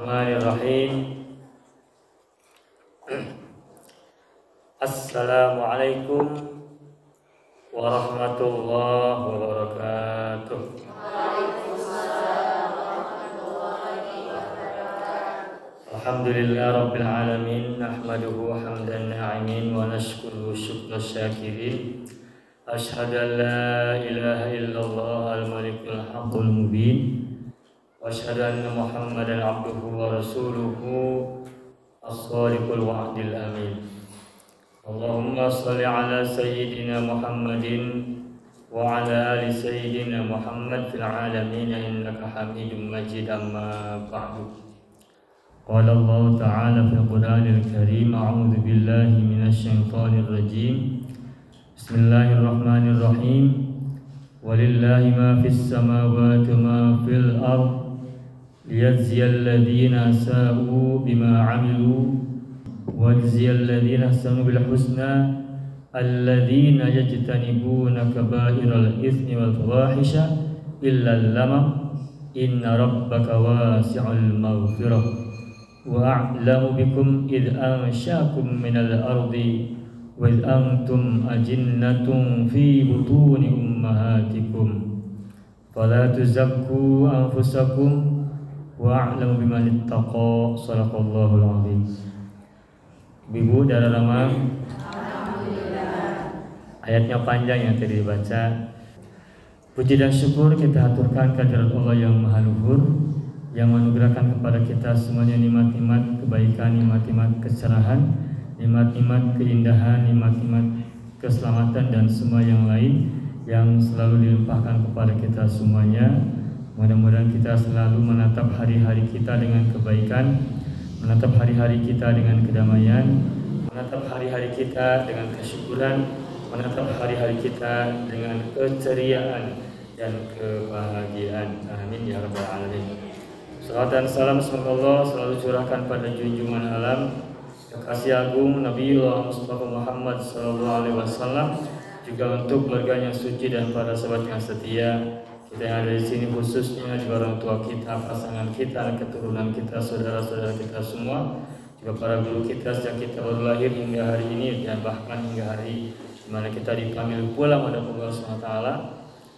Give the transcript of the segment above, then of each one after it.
Bismillahirrahmanirrahim. Assalamualaikum warahmatullahi wabarakatuh. Alhamdulillah rabbil alamin, nahmaduhu hamdan na'imin wa nashkuruhu syukra syakirin. Asyhadu an la ilaha illallah al-malikul haqqul mubin. Asyhadu anna Muhammadan abduhu wa rasuluhu as-sadiqul wa'dil amin. Allahumma shalli ala sayyidina Muhammadin wa ala ali sayyidina Muhammad fil alamin innaka Hamidum Majid, amma ba'du. Qala Allah ta'ala fil Qur'anil Karim, a'udzu billahi minasy syaithanir rajim. Bismillahirrahmanirrahim. Walillahi ma fis samawati ma fil ardh liyajziyal ladzina sa'u bima 'amilu wa yajziyal ladzina ahsanu bil husna alladzina yajtanibuna kaba'iral itsmi wal fawahisha illa lamam inna rabbaka wasi'ul maghfirah wa a'lamu bikum id ansha'akum minal ardi wa id antum ajinnatun fi butuni ummahatikum fala tuzakku anfusakum wa'lamu biman ittaqa. Shadaqallahul azim. Ibu dan Rama, ayatnya panjang yang tadi dibaca. Puji dan syukur kita haturkan kehadirat Allah yang Maha Luhur, yang menganugerahkan kepada kita semuanya nikmat-nikmat kebaikan, nikmat-nikmat kecerahan, nikmat-nikmat keindahan, nikmat-nikmat keselamatan dan semua yang lain yang selalu dilimpahkan kepada kita semuanya. Mudah-mudahan kita selalu menatap hari-hari kita dengan kebaikan, menatap hari-hari kita dengan kedamaian, menatap hari-hari kita dengan kesyukuran, menatap hari-hari kita dengan keceriaan dan kebahagiaan. Amin ya rabbal alamin. Salawat dan salam semoga Allah selalu curahkan pada junjungan alam kekasih agung Nabiullah Mustafa Muhammad SAW, juga untuk keluarganya suci dan para sahabat yang setia. Kita yang ada di sini khususnya juga orang tua kita, pasangan kita, keturunan kita, saudara-saudara kita semua, juga para guru kita sejak kita baru lahir hingga hari ini dan bahkan hingga hari di mana kita dipanggil pulang pada Allah SWT.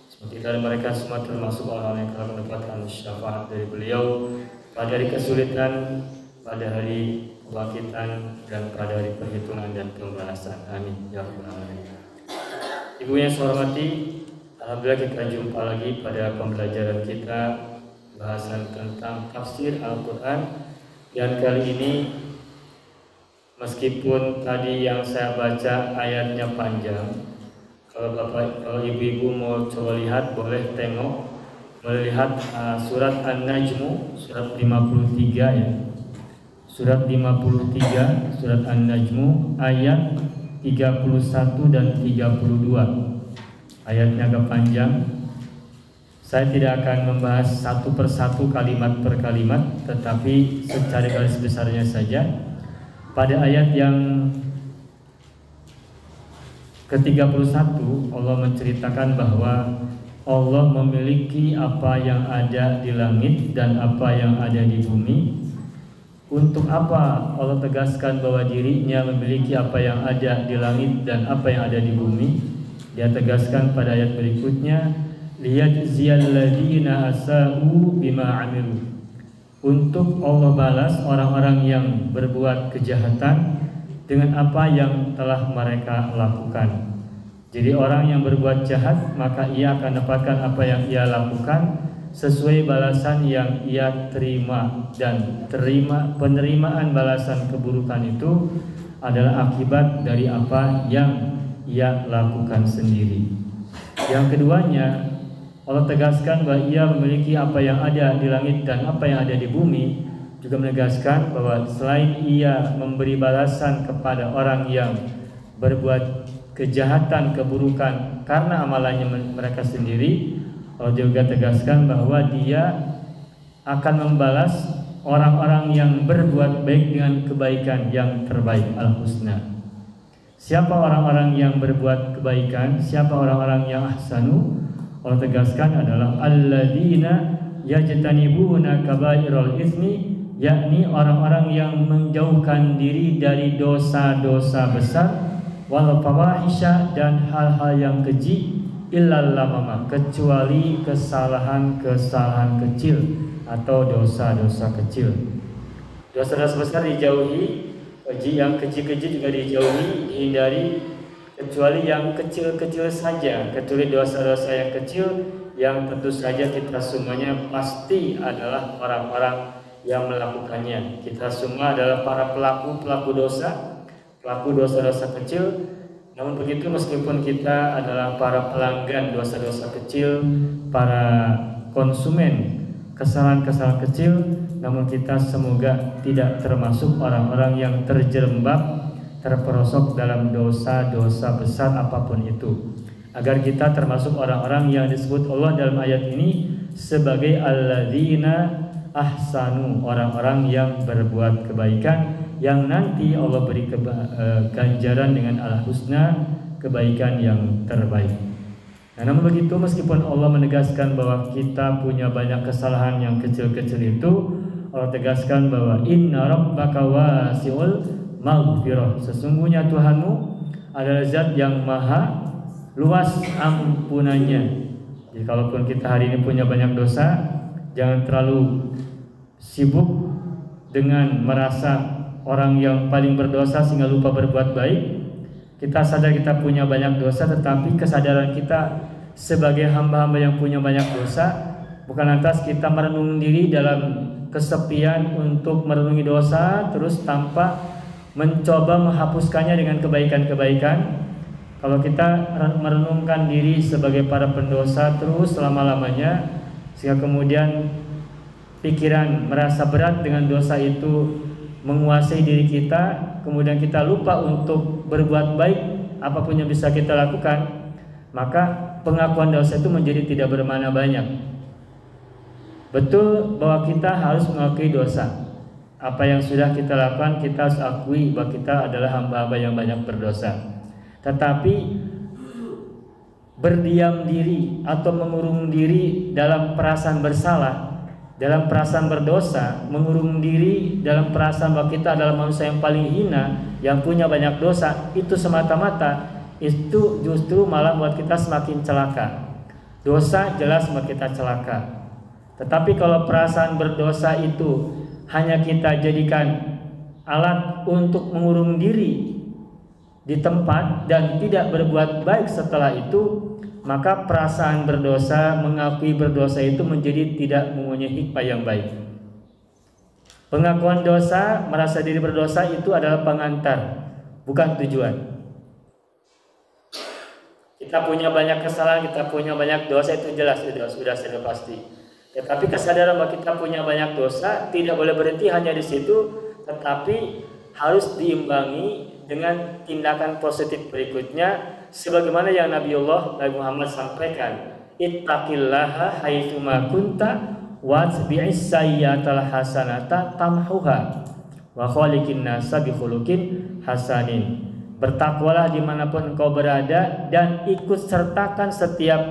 Semoga kita dan mereka semua termasuk orang-orang yang akan mendapatkan syafaat dari beliau pada hari kesulitan, pada hari kebangkitan, dan pada hari perhitungan dan pembalasan. Amin ya rabbal alamin. Ibu yang saya hormati, alhamdulillah kita jumpa lagi pada pembelajaran kita bahasan tentang tafsir Al-Quran. Dan kali ini meskipun tadi yang saya baca ayatnya panjang, kalau ibu-ibu mau coba lihat boleh tengok, melihat surat An-Najmu surat 53 ya. Surat 53 surat An-Najmu ayat 31 dan 32. Ayatnya agak panjang. Saya tidak akan membahas satu persatu kalimat per kalimat, tetapi secara garis besarnya saja. Pada ayat yang ke-31 Allah menceritakan bahwa Allah memiliki apa yang ada di langit dan apa yang ada di bumi. Untuk apa Allah tegaskan bahwa dirinya memiliki apa yang ada di langit dan apa yang ada di bumi? Dia tegaskan pada ayat berikutnya, liyajziyal ladzina asa'u bima 'amilu. Untuk Allah balas orang-orang yang berbuat kejahatan dengan apa yang telah mereka lakukan. Jadi orang yang berbuat jahat maka ia akan dapatkan apa yang ia lakukan sesuai balasan yang ia terima, dan penerimaan balasan keburukan itu adalah akibat dari apa yang ia lakukan sendiri. Yang keduanya, Allah tegaskan bahwa ia memiliki apa yang ada di langit dan apa yang ada di bumi, juga menegaskan bahwa selain ia memberi balasan kepada orang yang berbuat kejahatan, keburukan karena amalannya mereka sendiri, Allah juga tegaskan bahwa dia akan membalas orang-orang yang berbuat baik dengan kebaikan yang terbaik, al-husna. Siapa orang-orang yang berbuat kebaikan? Siapa orang-orang yang ahsanu? Allah tegaskan adalah alladzina yajtanibuna kaba'iral itsmi yakni orang-orang yang menjauhkan diri dari dosa-dosa besar, wal fawahisya, dan hal-hal yang keji, illal lamama, kecuali kesalahan-kesalahan kecil atau dosa-dosa kecil. Dosa-dosa besar dijauhi, yang keji-keji juga dijauhi, dihindari, kecuali yang kecil-kecil saja, kecuali dosa-dosa yang kecil yang tentu saja kita semuanya pasti adalah orang-orang yang melakukannya. Kita semua adalah para pelaku dosa, pelaku dosa-dosa kecil. Namun begitu, meskipun kita adalah para pelanggan dosa-dosa kecil, para konsumen kesalahan-kesalahan kecil, namun kita semoga tidak termasuk orang-orang yang terjerembab, terperosok dalam dosa-dosa besar apapun itu. Agar kita termasuk orang-orang yang disebut Allah dalam ayat ini sebagai alladzina ahsanu, orang-orang yang berbuat kebaikan, yang nanti Allah beri ganjaran dengan al-husna, kebaikan yang terbaik. Nah, namun begitu, meskipun Allah menegaskan bahwa kita punya banyak kesalahan yang kecil-kecil itu, Allah tegaskan bahwa inna rabbaka wasi'ul maghfirah, sesungguhnya Tuhanmu adalah zat yang maha luas ampunannya. Jadi kalaupun kita hari ini punya banyak dosa, jangan terlalu sibuk dengan merasa orang yang paling berdosa sehingga lupa berbuat baik. Kita sadar kita punya banyak dosa, tetapi kesadaran kita sebagai hamba-hamba yang punya banyak dosa bukan lantas kita merenung diri dalam kesepian untuk merenungi dosa terus tanpa mencoba menghapuskannya dengan kebaikan-kebaikan. Kalau kita merenungkan diri sebagai para pendosa terus selama-lamanya, sehingga kemudian pikiran merasa berat dengan dosa itu menguasai diri kita, kemudian kita lupa untuk berbuat baik apapun yang bisa kita lakukan, maka pengakuan dosa itu menjadi tidak bermakna banyak. Betul bahwa kita harus mengakui dosa. Apa yang sudah kita lakukan kita harus akui bahwa kita adalah hamba-hamba yang banyak berdosa. Tetapi berdiam diri atau mengurung diri dalam perasaan bersalah, dalam perasaan berdosa, mengurung diri dalam perasaan bahwa kita adalah manusia yang paling hina, yang punya banyak dosa, itu semata-mata itu justru malah membuat kita semakin celaka. Dosa jelas membuat kita celaka. Tetapi kalau perasaan berdosa itu hanya kita jadikan alat untuk mengurung diri di tempat dan tidak berbuat baik setelah itu, maka perasaan berdosa, mengakui berdosa itu menjadi tidak mempunyai hikmah yang baik. Pengakuan dosa, merasa diri berdosa itu adalah pengantar, bukan tujuan. Kita punya banyak kesalahan, kita punya banyak dosa, itu jelas, sudah pasti. Tetapi kesadaran bahwa kita punya banyak dosa tidak boleh berhenti hanya di situ, tetapi harus diimbangi dengan tindakan positif berikutnya, sebagaimana yang Nabi Muhammad sampaikan, ittaqillaha haitsuma kunta watbi'is sayyi'atal hasanata tamhuha wa khaliqin nasa bi khuluqin hasanin. Bertakwalah dimanapun engkau berada dan ikut sertakan setiap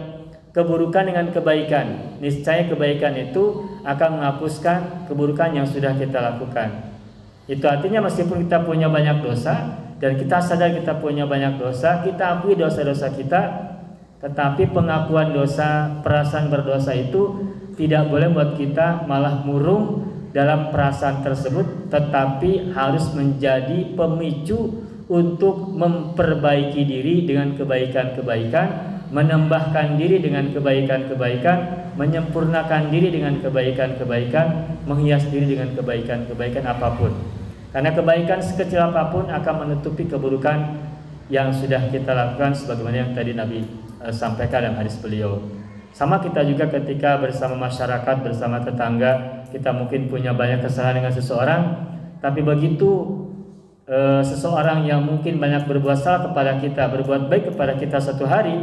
keburukan dengan kebaikan. Niscaya kebaikan itu akan menghapuskan keburukan yang sudah kita lakukan. Itu artinya meskipun kita punya banyak dosa dan kita sadar kita punya banyak dosa, kita akui dosa-dosa kita, tetapi pengakuan dosa, perasaan berdosa itu tidak boleh membuat kita malah murung dalam perasaan tersebut, tetapi harus menjadi pemicu untuk memperbaiki diri dengan kebaikan-kebaikan, menambahkan diri dengan kebaikan-kebaikan, menyempurnakan diri dengan kebaikan-kebaikan, menghias diri dengan kebaikan-kebaikan apapun. Karena kebaikan sekecil apapun akan menutupi keburukan yang sudah kita lakukan, sebagaimana yang tadi Nabi sampaikan dalam hadis beliau. Sama kita juga ketika bersama masyarakat, bersama tetangga, kita mungkin punya banyak kesalahan dengan seseorang, tapi begitu seseorang yang mungkin banyak berbuat salah kepada kita, berbuat baik kepada kita satu hari,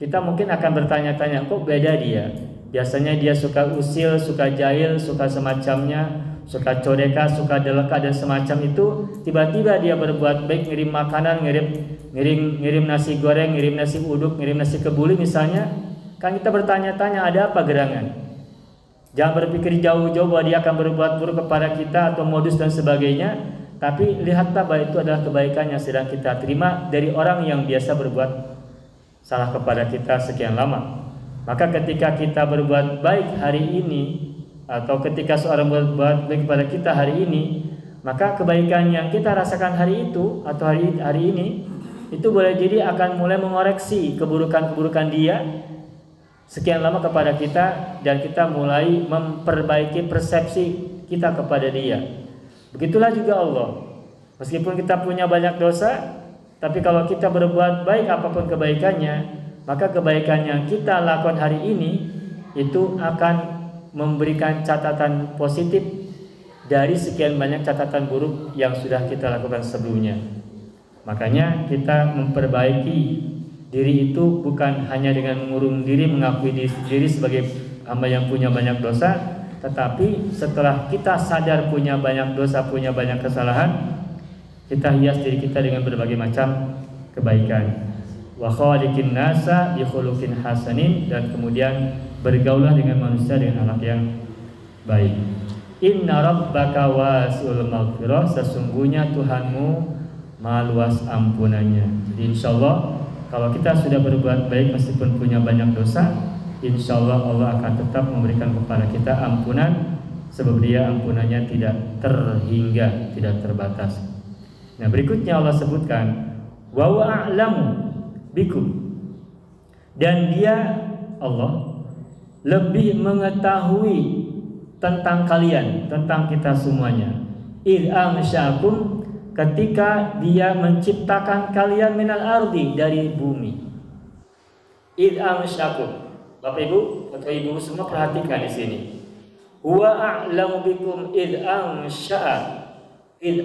kita mungkin akan bertanya-tanya, kok beda dia? Biasanya dia suka usil, suka jahil, suka semacamnya, suka codeka, suka deleka dan semacam itu. Tiba-tiba dia berbuat baik, ngirim makanan, ngirim nasi goreng, ngirim nasi uduk, ngirim nasi kebuli misalnya. Kan kita bertanya-tanya, ada apa gerangan? Jangan berpikir jauh-jauh bahwa dia akan berbuat buruk kepada kita atau modus dan sebagainya. Tapi lihatlah bahwa itu adalah kebaikan yang sedang kita terima dari orang yang biasa berbuat salah kepada kita sekian lama. Maka ketika kita berbuat baik hari ini, atau ketika seorang berbuat baik kepada kita hari ini, maka kebaikan yang kita rasakan hari itu atau hari ini itu boleh jadi akan mulai mengoreksi keburukan-keburukan dia sekian lama kepada kita, dan kita mulai memperbaiki persepsi kita kepada dia. Begitulah juga Allah. Meskipun kita punya banyak dosa, tapi kalau kita berbuat baik apapun kebaikannya, maka kebaikan yang kita lakukan hari ini itu akan memberikan catatan positif dari sekian banyak catatan buruk yang sudah kita lakukan sebelumnya. Makanya kita memperbaiki diri itu bukan hanya dengan mengurung diri, mengakui diri sebagai hamba yang punya banyak dosa, tetapi setelah kita sadar punya banyak dosa, punya banyak kesalahan, kita hias diri kita dengan berbagai macam kebaikan. Wa khaliqin nasa bi khuluqin hasanin, dan kemudian bergaulah dengan manusia dengan akhlak yang baik. Inna rabbaka wasi'ul maghfirah, sesungguhnya Tuhanmu maha luas ampunannya. Jadi insyaallah kalau kita sudah berbuat baik meskipun punya banyak dosa, insyaallah Allah akan tetap memberikan kepada kita ampunan, sebab dia ampunannya tidak terhingga, tidak terbatas. Nah, berikutnya Allah sebutkan wa a'lamu bikum, dan dia Allah lebih mengetahui tentang kalian, tentang kita semuanya. Id amsyakum, ketika dia menciptakan kalian minal ardi, dari bumi. Id amsyakum, Bapak Ibu atau Ibu semua perhatikan di sini. Huwa a'lamu bikum id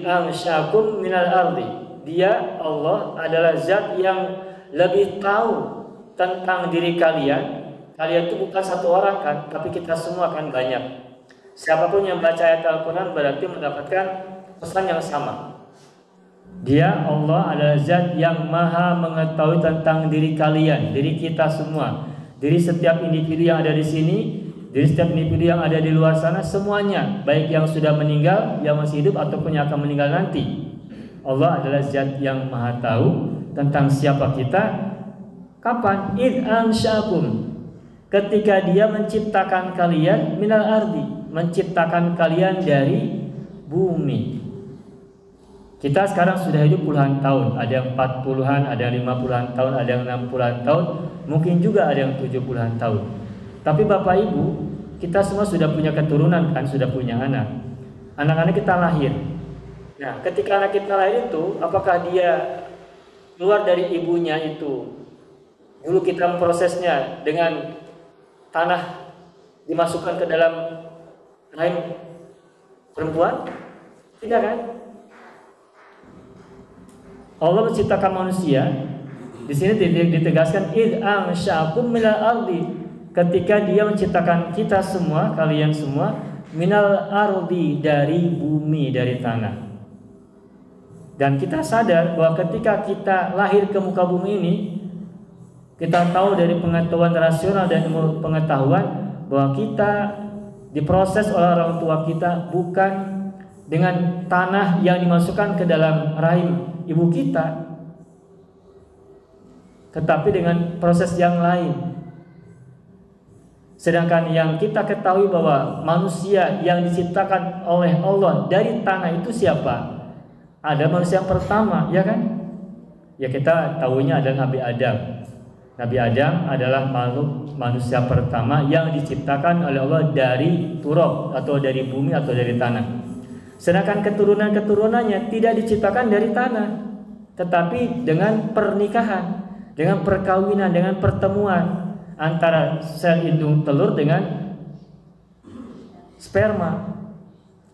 amsyakum minal ardi. Dia Allah adalah zat yang lebih tahu tentang diri kalian. Kalian itu bukan satu orang kan, tapi kita semua kan banyak. Siapapun yang baca ayat Al-Quran berarti mendapatkan pesan yang sama. Dia Allah adalah zat yang maha mengetahui tentang diri kalian, diri kita semua, diri setiap individu yang ada di sini, diri setiap individu yang ada di luar sana, semuanya, baik yang sudah meninggal, yang masih hidup, ataupun yang akan meninggal nanti. Allah adalah zat yang maha tahu tentang siapa kita. Kapan? Id ansyakum, ketika dia menciptakan kalian minal ardi, menciptakan kalian dari bumi. Kita sekarang sudah hidup puluhan tahun, ada yang 40-an, ada yang 50-an tahun, ada yang 60-an tahun, mungkin juga ada yang 70-an tahun. Tapi Bapak Ibu, kita semua sudah punya keturunan kan, sudah punya anak. Anak-anak kita lahir. Nah, ketika anak kita lahir itu, apakah dia keluar dari ibunya itu? Dulu kita memprosesnya dengan tanah dimasukkan ke dalam rahim perempuan? Tidak kan? Allah menciptakan manusia. Di sini ditegaskan id ansyakum minal ardi, ketika dia menciptakan kita semua, kalian semua, minal ardi, dari bumi, dari tanah. Dan kita sadar bahwa ketika kita lahir ke muka bumi ini, kita tahu dari pengetahuan rasional dan ilmu pengetahuan bahwa kita diproses oleh orang tua kita bukan dengan tanah yang dimasukkan ke dalam rahim ibu kita, tetapi dengan proses yang lain. Sedangkan yang kita ketahui bahwa manusia yang diciptakan oleh Allah dari tanah itu siapa? Ada manusia yang pertama, ya kan? Ya, kita tahunya adalah Nabi Adam. Nabi Adam adalah makhluk manusia pertama yang diciptakan oleh Allah dari turab, atau dari bumi, atau dari tanah. Sedangkan keturunan-keturunannya tidak diciptakan dari tanah, tetapi dengan pernikahan, dengan perkawinan, dengan pertemuan antara sel indung telur dengan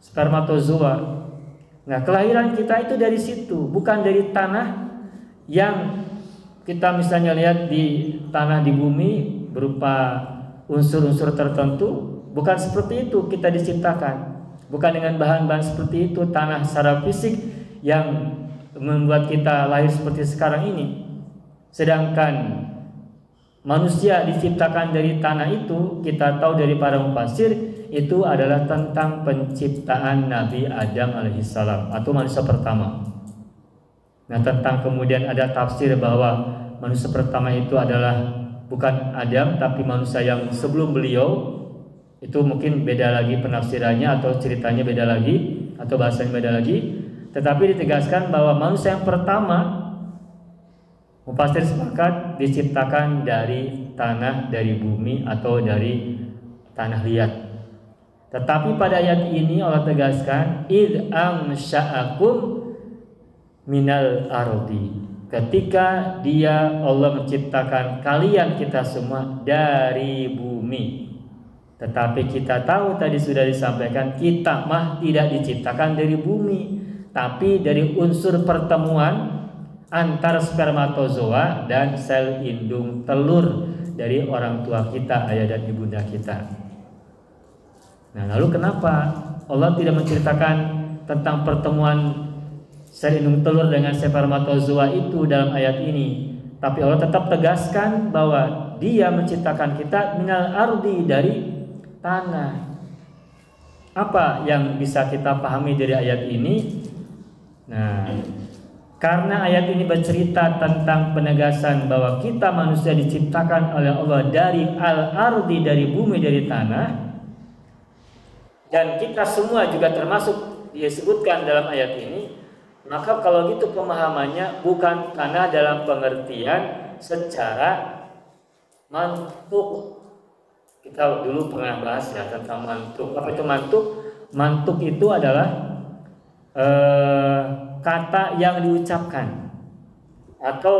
spermatozoa. Nah, kelahiran kita itu dari situ, bukan dari tanah yang kita misalnya lihat di tanah di bumi berupa unsur-unsur tertentu. Bukan seperti itu kita diciptakan. Bukan dengan bahan-bahan seperti itu, tanah secara fisik yang membuat kita lahir seperti sekarang ini. Sedangkan manusia diciptakan dari tanah itu, kita tahu dari para mufassir, itu adalah tentang penciptaan Nabi Adam alaihissalam atau manusia pertama. Nah, tentang kemudian ada tafsir bahwa manusia pertama itu adalah bukan Adam tapi manusia yang sebelum beliau. Itu mungkin beda lagi penafsirannya atau ceritanya beda lagi atau bahasanya beda lagi. Tetapi ditegaskan bahwa manusia yang pertama mufassir sepakat diciptakan dari tanah, dari bumi atau dari tanah liat. Tetapi pada ayat ini Allah tegaskan id amsya'akum minal ardi. Ketika dia Allah menciptakan kalian kita semua dari bumi. Tetapi kita tahu tadi sudah disampaikan kita mah tidak diciptakan dari bumi, tapi dari unsur pertemuan antara spermatozoa dan sel indung telur dari orang tua kita, ayah dan ibunda kita. Nah, lalu kenapa Allah tidak menceritakan tentang pertemuan sel indung telur dengan spermatozoa itu dalam ayat ini? Tapi Allah tetap tegaskan bahwa Dia menciptakan kita minal ardi, dari tanah. Apa yang bisa kita pahami dari ayat ini? Nah, karena ayat ini bercerita tentang penegasan bahwa kita manusia diciptakan oleh Allah dari al-ardi, dari bumi, dari tanah. Dan kita semua juga termasuk disebutkan dalam ayat ini. Maka kalau gitu pemahamannya bukan karena dalam pengertian secara mantuk. Kita dulu pernah bahas ya tentang mantuk. Apa itu mantuk? Mantuk itu adalah kata yang diucapkan atau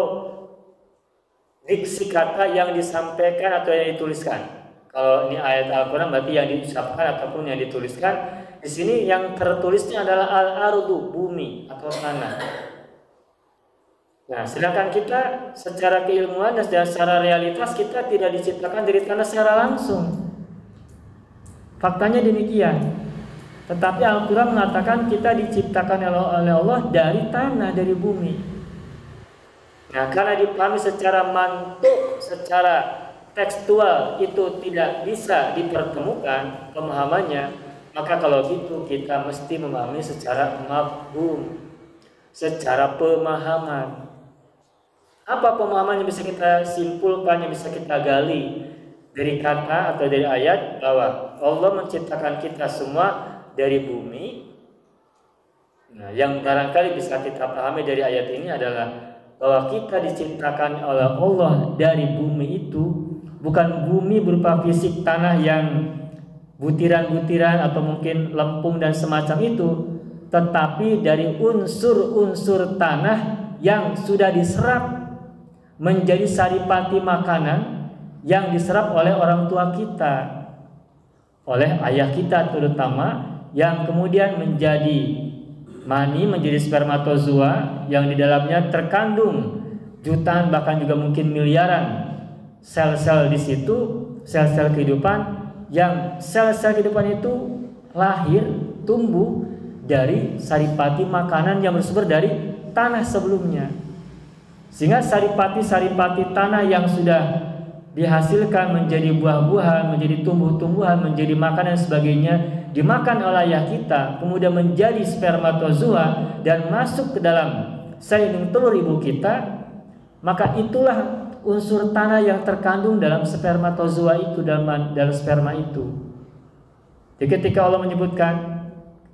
diksi kata yang disampaikan atau yang dituliskan. Kalau ini ayat Al-Quran berarti yang diucapkan ataupun yang dituliskan. Di sini yang tertulisnya adalah al-ardu, bumi atau tanah. Nah, sedangkan kita secara keilmuan dan secara realitas kita tidak diciptakan dari tanah secara langsung. Faktanya demikian. Tetapi Al-Quran mengatakan kita diciptakan oleh Allah dari tanah, dari bumi. Nah, karena dipahami secara mantuk, secara tekstual itu tidak bisa dipertemukan pemahamannya, maka kalau gitu kita mesti memahami secara mafhum, secara pemahaman. Apa pemahaman yang bisa kita simpulkan, yang bisa kita gali dari kata atau dari ayat bahwa Allah menciptakan kita semua dari bumi. Nah, yang barangkali bisa kita pahami dari ayat ini adalah bahwa kita diciptakan oleh Allah dari bumi itu bukan bumi berupa fisik tanah yang butiran-butiran atau mungkin lempung dan semacam itu, tetapi dari unsur-unsur tanah yang sudah diserap menjadi saripati makanan yang diserap oleh orang tua kita, oleh ayah kita terutama, yang kemudian menjadi mani, menjadi spermatozoa yang di dalamnya terkandung jutaan bahkan juga mungkin miliaran sel-sel di situ, sel-sel kehidupan, yang sel-sel kehidupan itu lahir, tumbuh dari saripati makanan yang bersumber dari tanah sebelumnya. Sehingga saripati-saripati tanah yang sudah dihasilkan menjadi buah-buahan, menjadi tumbuh-tumbuhan, menjadi makanan dan sebagainya, dimakan oleh ayah kita, kemudian menjadi spermatozoa dan masuk ke dalam sel indung telur ibu kita, maka itulah unsur tanah yang terkandung dalam spermatozoa itu, dalam sperma itu. Jadi ketika Allah menyebutkan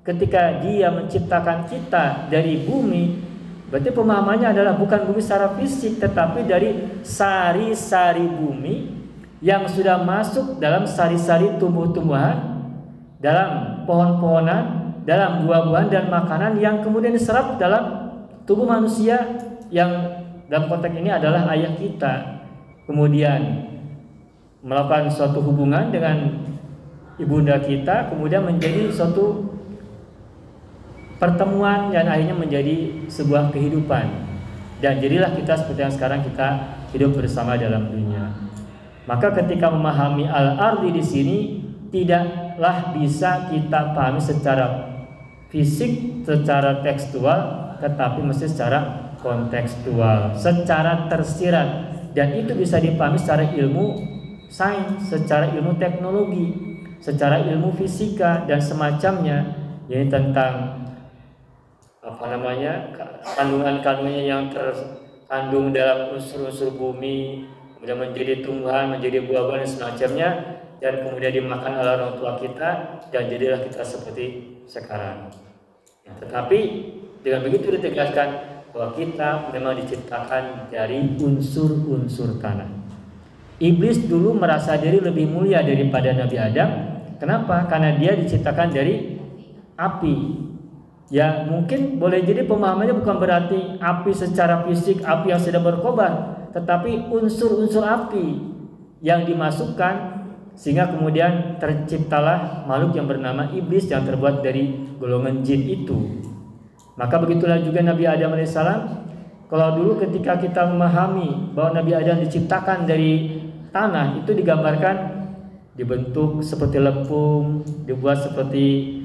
ketika Dia menciptakan kita dari bumi, berarti pemahamannya adalah bukan bumi secara fisik, tetapi dari sari-sari bumi yang sudah masuk dalam sari-sari tumbuh-tumbuhan, dalam pohon-pohonan, dalam buah-buahan dan makanan yang kemudian diserap dalam tubuh manusia yang dalam konteks ini adalah ayah kita, kemudian melakukan suatu hubungan dengan ibunda kita, kemudian menjadi suatu pertemuan dan akhirnya menjadi sebuah kehidupan. Dan jadilah kita seperti yang sekarang kita hidup bersama dalam dunia. Maka ketika memahami al-ardi di sini tidaklah bisa kita pahami secara fisik, secara tekstual, tetapi mesti secara kontekstual, secara tersirat, dan itu bisa dipahami secara ilmu sains, secara ilmu teknologi. secara ilmu fisika dan semacamnya, yaitu tentang kandungan-kandungannya yang terkandung dalam unsur-unsur bumi, kemudian menjadi tumbuhan, menjadi buah-buahan dan semacamnya, dan kemudian dimakan oleh orang tua kita, dan jadilah kita seperti sekarang. Tetapi dengan begitu ditegaskan bahwa kita memang diciptakan dari unsur-unsur tanah. Iblis dulu merasa diri lebih mulia daripada Nabi Adam. Kenapa? Karena dia diciptakan dari api. Ya mungkin boleh jadi pemahamannya bukan berarti api secara fisik, api yang sedang berkobar, tetapi unsur-unsur api yang dimasukkan sehingga kemudian terciptalah makhluk yang bernama iblis yang terbuat dari golongan jin itu. Maka begitulah juga Nabi Adam alaihissalam. Kalau dulu ketika kita memahami bahwa Nabi Adam diciptakan dari tanah, itu digambarkan dibentuk seperti lepung, dibuat seperti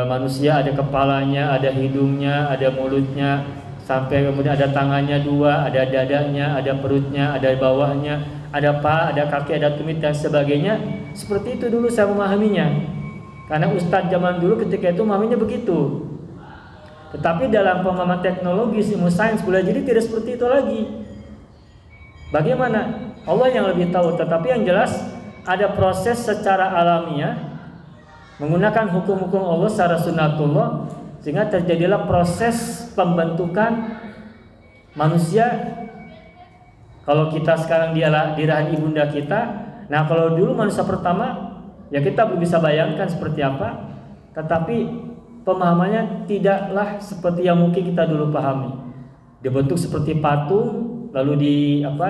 manusia, ada kepalanya, ada hidungnya, ada mulutnya, sampai kemudian ada tangannya dua, ada dadanya, ada perutnya, ada bawahnya, ada paha, ada kaki, ada tumit dan sebagainya. Seperti itu dulu saya memahaminya. Karena ustadz zaman dulu ketika itu memahaminya begitu. Tetapi dalam pemahaman teknologi, ilmu sains boleh jadi tidak seperti itu lagi. Bagaimana? Allah yang lebih tahu. Tetapi yang jelas ada proses secara alamiah menggunakan hukum-hukum Allah secara sunnatullah, sehingga terjadilah proses pembentukan manusia. Kalau kita sekarang di rahim ibunda kita, nah kalau dulu manusia pertama, ya kita belum bisa bayangkan seperti apa. Tetapi pemahamannya tidaklah seperti yang mungkin kita dulu pahami. Dibentuk seperti patung, lalu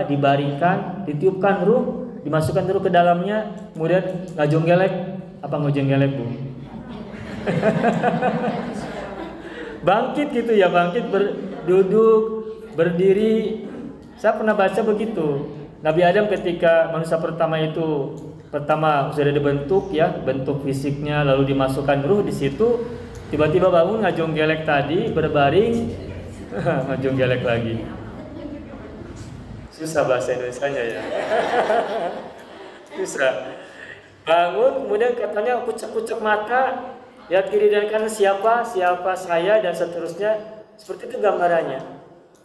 dibaringkan, ditiupkan ruh, dimasukkan ruh ke dalamnya, kemudian ngajonggelek. Apa ngojenggelek bu? Bangkit gitu ya, bangkit, duduk, berdiri. Saya pernah baca begitu. Nabi Adam ketika manusia pertama sudah dibentuk ya, bentuk fisiknya, lalu dimasukkan ruh di situ, tiba-tiba bangun ngajonggelek tadi, berbaring, ngajonggelek lagi. Susah bahasa Indonesianya ya. Susah. Bangun, kemudian katanya kucek-kucek mata, ya kiri dan kanan siapa saya dan seterusnya. Seperti itu gambarannya.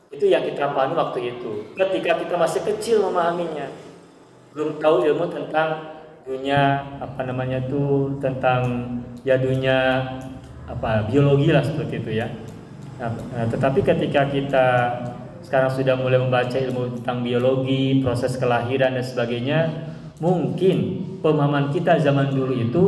Itu yang kita pahami waktu itu. Ketika kita masih kecil memahaminya, belum tahu ilmu tentang dunia tentang ya dunia biologi lah seperti itu ya. Tetapi ketika kita sekarang sudah mulai membaca ilmu tentang biologi, proses kelahiran dan sebagainya, mungkin pemahaman kita zaman dulu itu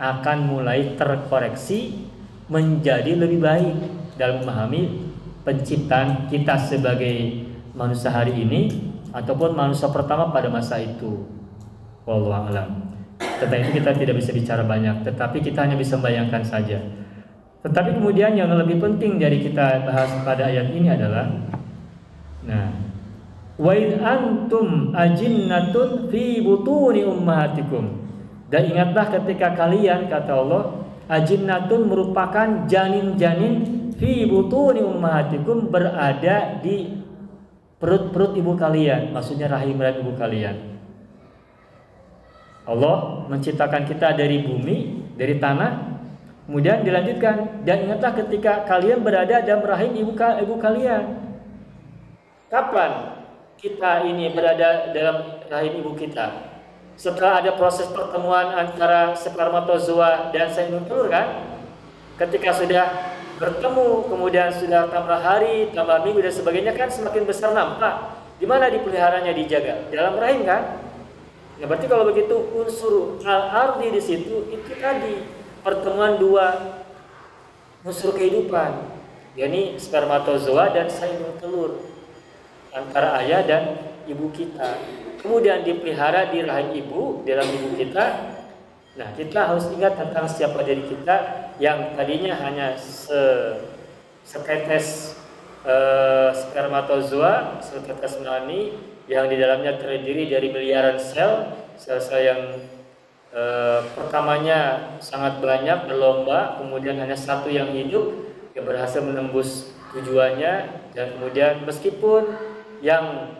akan mulai terkoreksi menjadi lebih baik dalam memahami penciptaan kita sebagai manusia hari ini ataupun manusia pertama pada masa itu. Wallahu a'lam. Tentang itu kita tidak bisa bicara banyak, tetapi kita hanya bisa membayangkan saja. Tetapi kemudian yang lebih penting dari kita bahas pada ayat ini adalah, wa id antum ajinnatun fi butuni ummahatikum. Dan ingatlah ketika kalian, kata Allah, ajinnatun merupakan janin-janin fi butuni ummahatikum, berada di perut-perut ibu kalian, maksudnya rahim-rahim ibu kalian. Allah menciptakan kita dari bumi, dari tanah. Kemudian dilanjutkan, dan ingatlah ketika kalian berada dalam rahim ibu kalian. Kapan kita ini berada dalam rahim ibu kita? Setelah ada proses pertemuan antara spermatozoa dan sel telur kan? Ketika sudah bertemu, kemudian sudah tambah hari, tambah minggu dan sebagainya kan, semakin besar nampak. Di mana dipeliharanya, dijaga? Dalam rahim kan? Ya berarti kalau begitu unsur al-ardi di situ itu tadi pertemuan dua unsur kehidupan, yakni spermatozoa dan sel telur antara ayah dan ibu kita. Kemudian dipelihara di rahim ibu, dalam ibu kita. Nah, kita harus ingat tentang siapa diri kita yang tadinya hanya setetes spermatozoa, setetes mani yang di dalamnya terdiri dari miliaran sel-sel yang pertamanya sangat banyak berlomba, kemudian hanya satu yang hidup yang berhasil menembus tujuannya, dan kemudian meskipun yang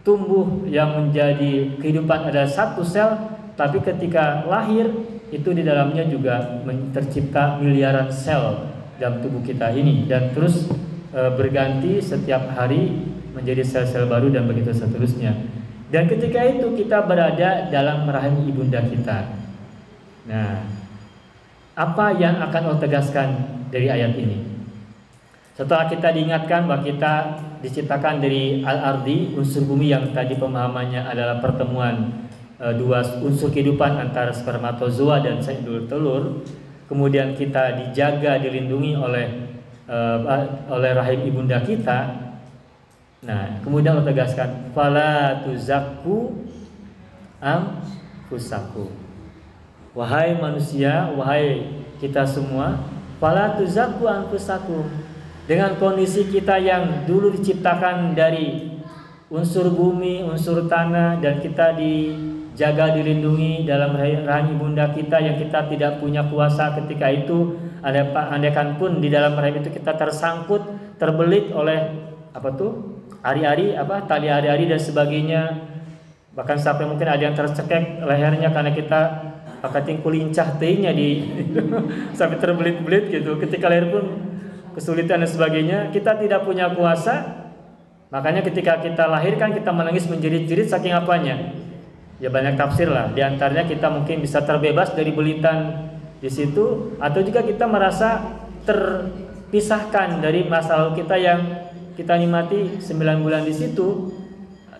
tumbuh yang menjadi kehidupan adalah satu sel, tapi ketika lahir itu di dalamnya juga tercipta miliaran sel dalam tubuh kita ini dan terus berganti setiap hari menjadi sel-sel baru dan begitu seterusnya. Dan ketika itu kita berada dalam rahim ibunda kita. Nah, apa yang akan Allah tegaskan dari ayat ini? Setelah kita diingatkan bahwa kita diciptakan dari al-ardi, unsur bumi yang tadi pemahamannya adalah pertemuan dua unsur kehidupan antara spermatozoa dan sel telur. Kemudian kita dijaga, dilindungi oleh rahim ibunda kita. Nah, kemudian Allah tegaskan, fala tuzakku anfusakum. Wahai manusia, wahai kita semua, fala tuzakku anfusakum. Dengan kondisi kita yang dulu diciptakan dari unsur bumi, unsur tanah, dan kita dijaga, dilindungi dalam rahim ibunda kita yang kita tidak punya kuasa ketika itu. Andaikan pun di dalam rahim itu kita tersangkut, terbelit oleh ari-ari, tali ari-ari dan sebagainya. Bahkan sampai mungkin ada yang tercekek lehernya karena kita pakai kulincah tehnya di sampai terbelit-belit gitu. Ketika lahir pun kesulitan dan sebagainya, kita tidak punya kuasa. Makanya ketika kita lahir kan kita menangis menjerit-jerit saking apanya? Ya banyak tafsir lah. Di antaranya kita mungkin bisa terbebas dari belitan di situ, atau juga kita merasa terpisahkan dari masa lalu kita yang kita nikmati 9 bulan di situ.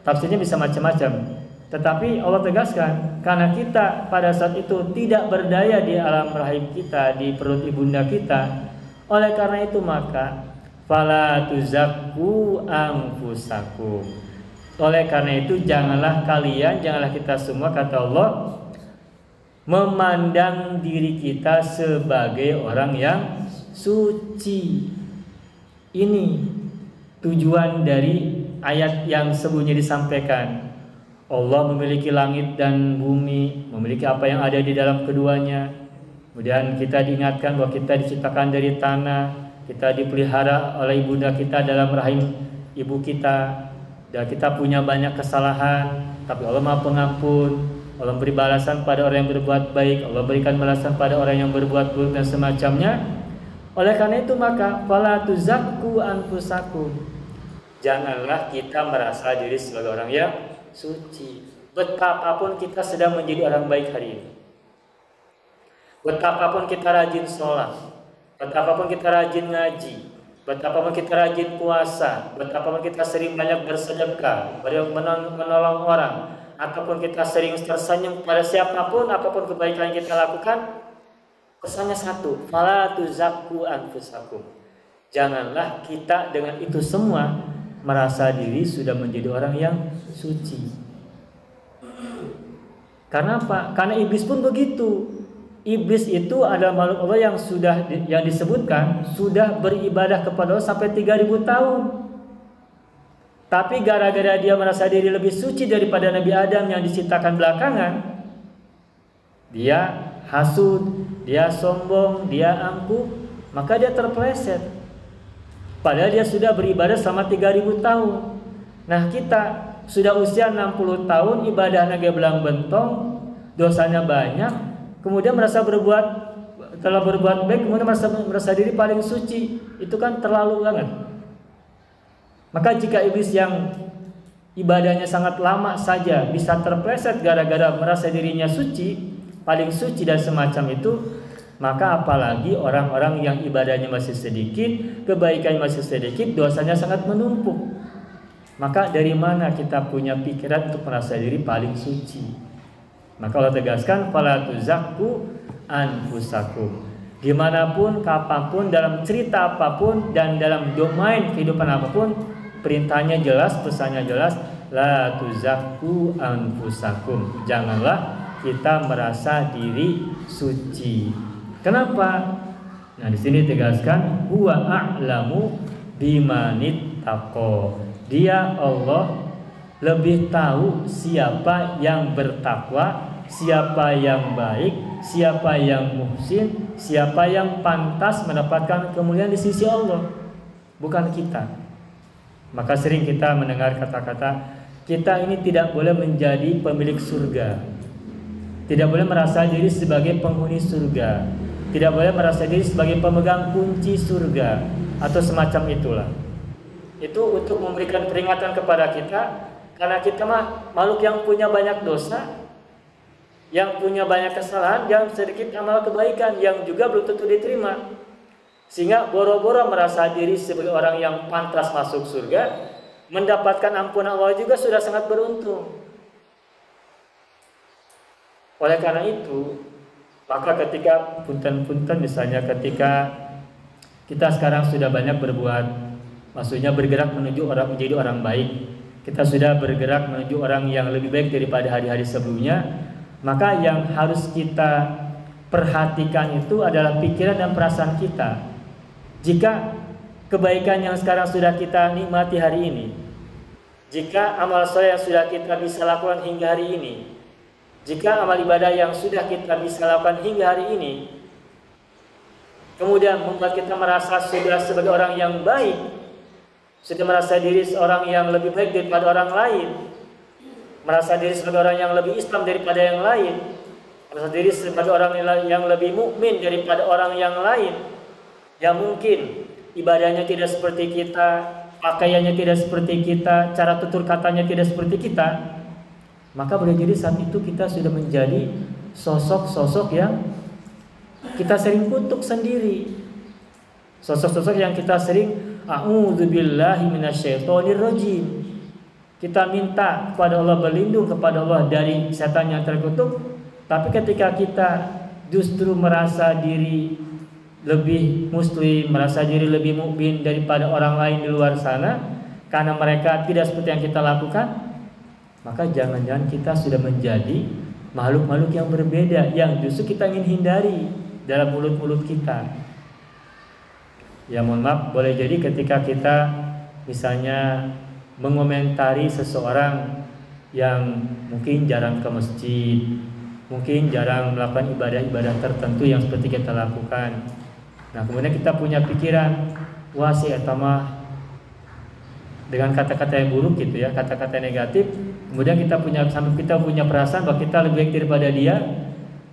Tafsirnya bisa macam-macam. Tetapi Allah tegaskan, karena kita pada saat itu tidak berdaya di alam rahim kita, di perut ibunda kita, oleh karena itu maka fala tuzakku anfusakum. Oleh karena itu janganlah kita semua, kata Allah, memandang diri kita sebagai orang yang suci. Ini tujuan dari ayat yang sebelumnya disampaikan. Allah memiliki langit dan bumi, memiliki apa yang ada di dalam keduanya. Kemudian kita diingatkan bahwa kita diciptakan dari tanah, kita dipelihara oleh ibunda kita dalam rahim ibu kita, dan kita punya banyak kesalahan, tapi Allah Maha Pengampun. Allah beri balasan pada orang yang berbuat baik, Allah berikan balasan pada orang yang berbuat buruk dan semacamnya. Oleh karena itu maka fala tuzakku anfusakum. Janganlah kita merasa diri sebagai orang yang suci. Betapapun kita sedang menjadi orang baik hari ini, betapapun kita rajin sholat, betapapun kita rajin ngaji, betapapun kita rajin puasa, betapapun kita sering banyak bersedekah, menolong orang, ataupun kita sering tersenyum pada siapapun, apapun kebaikan yang kita lakukan, pesannya satu, fala tuzakku anfusakum. Janganlah kita dengan itu semua merasa diri sudah menjadi orang yang suci. Karena apa? Karena iblis pun begitu. Iblis itu adalah makhluk Allah yang disebutkan sudah beribadah kepada Allah sampai 3000 tahun. Tapi gara-gara dia merasa diri lebih suci daripada Nabi Adam yang diciptakan belakangan, dia hasud, dia sombong, dia angkuh, maka dia terpeleset. Padahal dia sudah beribadah selama 3000 tahun. Nah, kita sudah usia 60 tahun, ibadahnya gebelang bentong, dosanya banyak, kemudian telah berbuat baik, kemudian merasa diri paling suci. Itu kan terlalu banget. Maka jika iblis yang ibadahnya sangat lama saja bisa terpleset gara-gara merasa dirinya suci, paling suci dan semacam itu, maka apalagi orang-orang yang ibadahnya masih sedikit, kebaikannya masih sedikit, dosanya sangat menumpuk. Maka dari mana kita punya pikiran untuk merasa diri paling suci? Maka Allah tegaskan, fala tuzakku anfusakum. Dimanapun, kapanpun, dalam cerita apapun, dan dalam domain kehidupan apapun, perintahnya jelas, pesannya jelas, la tuzakku anfusakum. Janganlah kita merasa diri suci. Kenapa? Nah, di sini tegaskan, huwa a'lamu bimanit taqo. Dia Allah lebih tahu siapa yang bertakwa, siapa yang baik, siapa yang muhsin, siapa yang pantas mendapatkan kemuliaan di sisi Allah, bukan kita. Maka sering kita mendengar kata-kata, kita ini tidak boleh menjadi pemilik surga. tidak boleh merasa diri sebagai penghuni surga, tidak boleh merasa diri sebagai pemegang kunci surga atau semacam itulah. Itu untuk memberikan peringatan kepada kita, karena kita mah makhluk yang punya banyak dosa, yang punya banyak kesalahan, yang sedikit amal kebaikan yang juga belum tentu diterima. Sehingga boro-boro merasa diri sebagai orang yang pantas masuk surga, mendapatkan ampunan Allah juga sudah sangat beruntung. Oleh karena itu, maka ketika punten-punten misalnya ketika kita sekarang sudah banyak berbuat, maksudnya bergerak menuju orang menjadi orang baik, kita sudah bergerak menuju orang yang lebih baik daripada hari-hari sebelumnya, maka yang harus kita perhatikan itu adalah pikiran dan perasaan kita. Jika kebaikan yang sekarang sudah kita nikmati hari ini, jika amal soleh yang sudah kita bisa lakukan hingga hari ini, jika amal ibadah yang sudah kita bisa lakukan hingga hari ini, kemudian membuat kita merasa sudah sebagai orang yang baik, sudah merasa diri seorang yang lebih baik daripada orang lain, merasa diri sebagai orang yang lebih Islam daripada yang lain, merasa diri sebagai orang yang lebih mukmin daripada orang yang lain, yang mungkin ibadahnya tidak seperti kita, pakaiannya tidak seperti kita, cara tutur katanya tidak seperti kita, maka boleh jadi saat itu kita sudah menjadi sosok-sosok yang kita sering kutuk sendiri, sosok-sosok yang kita sering a'udzubillahi minasyaitonirrajim. Kita minta kepada Allah, berlindung kepada Allah dari setan yang terkutuk, tapi ketika kita justru merasa diri lebih muslim, merasa diri lebih mukmin daripada orang lain di luar sana, karena mereka tidak seperti yang kita lakukan, maka jangan-jangan kita sudah menjadi makhluk-makhluk yang berbeda, yang justru kita ingin hindari dalam mulut-mulut kita. Ya mohon maaf, boleh jadi ketika kita misalnya mengomentari seseorang yang mungkin jarang ke masjid, mungkin jarang melakukan ibadah-ibadah tertentu yang seperti kita lakukan. Nah kemudian kita punya pikiran, wah si eta mah, dengan kata-kata yang buruk gitu ya, kata-kata negatif. Kemudian kita punya perasaan bahwa kita lebih baik daripada dia.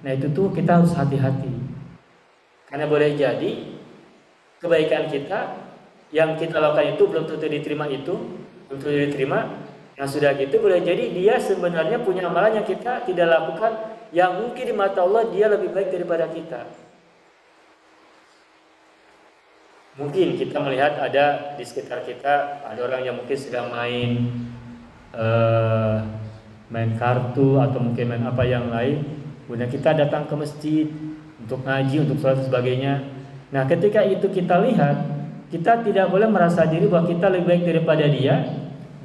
Nah itu tuh kita harus hati-hati, karena boleh jadi kebaikan kita yang kita lakukan itu belum tentu diterima, Nah sudah gitu boleh jadi dia sebenarnya punya amalan yang kita tidak lakukan, yang mungkin di mata Allah dia lebih baik daripada kita. Mungkin kita melihat ada di sekitar kita ada orang yang mungkin sedang main kartu atau mungkin main apa yang lain, kemudian kita datang ke masjid untuk ngaji, untuk sholat dan sebagainya. Nah ketika itu kita lihat, kita tidak boleh merasa diri bahwa kita lebih baik daripada dia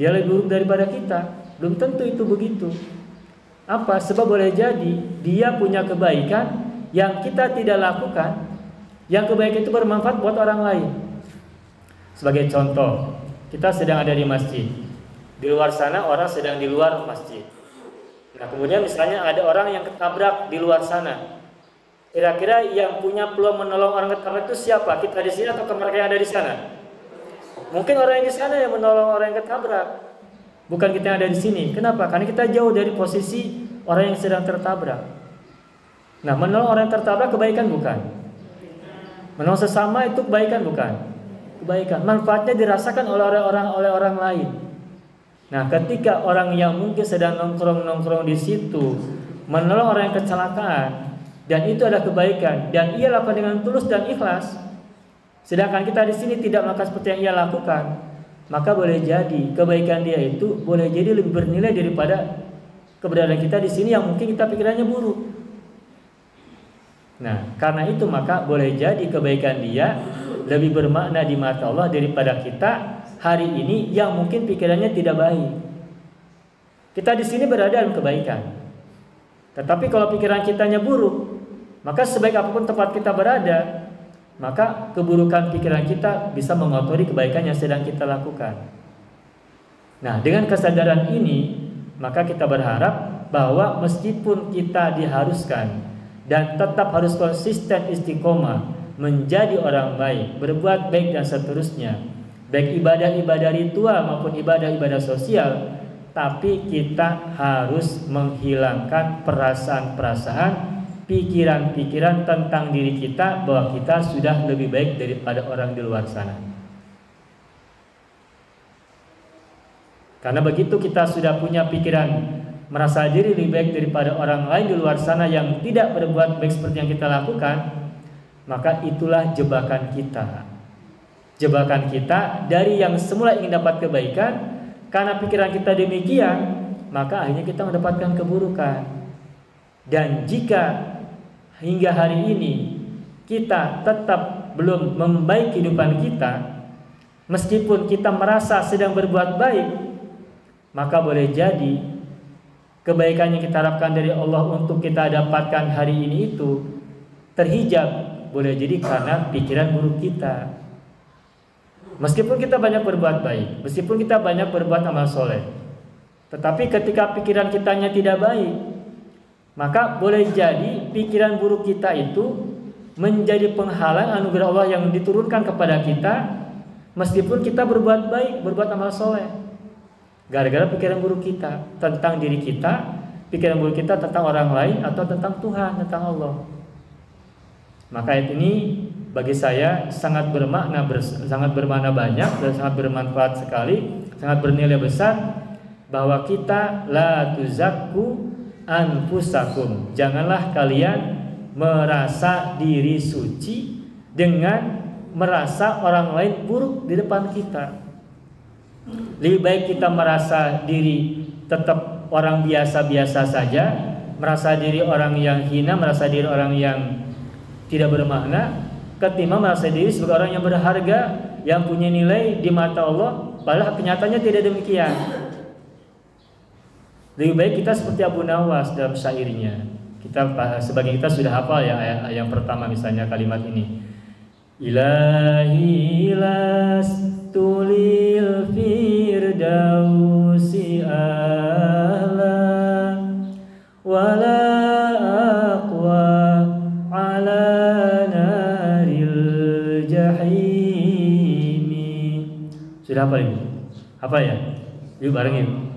lebih buruk daripada kita. Belum tentu itu begitu. Apa? Sebab boleh jadi dia punya kebaikan yang kita tidak lakukan, yang kebaikan itu bermanfaat buat orang lain. Sebagai contoh, kita sedang ada di masjid, di luar sana orang sedang di luar masjid. Nah kemudian misalnya ada orang yang ketabrak di luar sana, kira-kira yang punya peluang menolong orang ketabrak itu siapa? Kita di sini atau mereka yang ada di sana? Mungkin orang yang di sana yang menolong orang yang ketabrak, bukan kita yang ada di sini. Kenapa? Karena kita jauh dari posisi orang yang sedang tertabrak. Nah menolong orang yang tertabrak kebaikan bukan? Menolong sesama itu kebaikan bukan? Kebaikan. Manfaatnya dirasakan oleh orang lain. Nah, ketika orang yang mungkin sedang nongkrong di situ menolong orang yang kecelakaan, dan itu adalah kebaikan, dan ia lakukan dengan tulus dan ikhlas, sedangkan kita di sini tidak melakukan seperti yang ia lakukan, maka boleh jadi kebaikan dia itu boleh jadi lebih bernilai daripada keberadaan kita di sini yang mungkin kita pikirannya buruk. Nah, karena itu maka boleh jadi kebaikan dia lebih bermakna di mata Allah daripada kita hari ini yang mungkin pikirannya tidak baik. Kita di sini berada dalam kebaikan, tetapi kalau pikiran kitanya buruk, maka sebaik apapun tempat kita berada, maka keburukan pikiran kita bisa mengotori kebaikan yang sedang kita lakukan. Nah, dengan kesadaran ini, maka kita berharap bahwa meskipun kita diharuskan dan tetap harus konsisten istiqomah menjadi orang baik, berbuat baik dan seterusnya, baik ibadah-ibadah ritual maupun ibadah-ibadah sosial, tapi kita harus menghilangkan perasaan-perasaan, pikiran-pikiran tentang diri kita bahwa kita sudah lebih baik daripada orang di luar sana. Karena begitu kita sudah punya pikiran merasa diri lebih baik daripada orang lain di luar sana yang tidak berbuat baik seperti yang kita lakukan, maka itulah jebakan kita. Jebakan kita dari yang semula ingin dapat kebaikan, karena pikiran kita demikian, maka akhirnya kita mendapatkan keburukan. Dan jika hingga hari ini kita tetap belum membaiki kehidupan kita, meskipun kita merasa sedang berbuat baik, maka boleh jadi kebaikan yang kita harapkan dari Allah untuk kita dapatkan hari ini itu terhijab, boleh jadi karena pikiran buruk kita. Meskipun kita banyak berbuat baik, meskipun kita banyak berbuat amal soleh, tetapi ketika pikiran kitanya tidak baik, maka boleh jadi pikiran buruk kita itu menjadi penghalang anugerah Allah yang diturunkan kepada kita, meskipun kita berbuat baik, berbuat amal soleh. Gara-gara pikiran buruk kita tentang diri kita, pikiran buruk kita tentang orang lain atau tentang Tuhan, tentang Allah. Maka ayat ini bagi saya sangat bermakna banyak dan sangat bermanfaat sekali, sangat bernilai besar, bahwa kita la tuzakku anfusakum. Janganlah kalian merasa diri suci dengan merasa orang lain buruk di depan kita. Lebih baik kita merasa diri tetap orang biasa-biasa saja, merasa diri orang yang hina, merasa diri orang yang tidak bermakna, ketimbang merasa diri sebagai orang yang berharga, yang punya nilai di mata Allah, padahal kenyataannya tidak demikian. Lebih baik kita seperti Abu Nawas dalam syairnya. Sebagian kita sudah hafal ya ayat yang pertama, misalnya kalimat ini. Ilahi lastul firdausi ala wala aqwa ala naril jahimi. Sudah hafal ini? Hafal ya? Yuk barengin.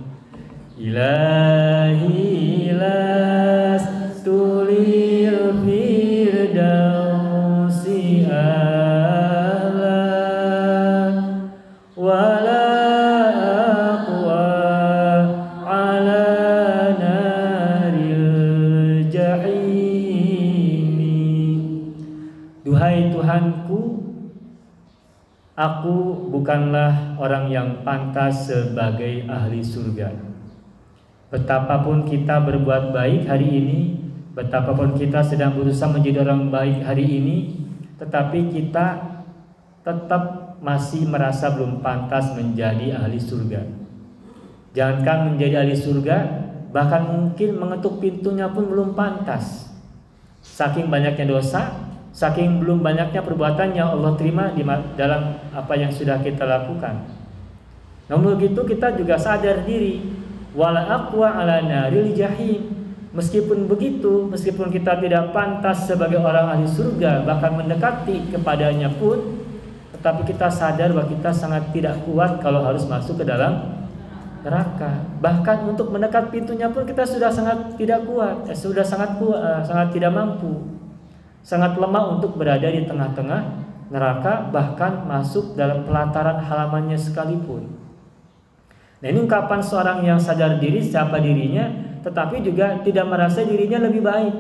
Ilahi lastul firdausi ala wala aqwa ala naril jahimi. Duhai Tuhanku, aku bukanlah orang yang pantas sebagai ahli surga. Betapapun kita berbuat baik hari ini, betapapun kita sedang berusaha menjadi orang baik hari ini, tetapi kita tetap masih merasa belum pantas menjadi ahli surga. Jangankan menjadi ahli surga, bahkan mungkin mengetuk pintunya pun belum pantas. Saking banyaknya dosa, saking belum banyaknya perbuatan yang Allah terima dalam apa yang sudah kita lakukan. Namun begitu kita juga sadar diri, wala aqwa ala naril jahim. Meskipun begitu, meskipun kita tidak pantas sebagai orang ahli surga, bahkan mendekati kepadanya pun, tetapi kita sadar bahwa kita sangat tidak kuat kalau harus masuk ke dalam neraka. Bahkan untuk mendekat pintunya pun kita sudah sangat tidak kuat, sangat tidak mampu, sangat lemah untuk berada di tengah-tengah neraka, bahkan masuk dalam pelataran halamannya sekalipun. Nah, ini ungkapan seorang yang sadar diri siapa dirinya, tetapi juga tidak merasa dirinya lebih baik.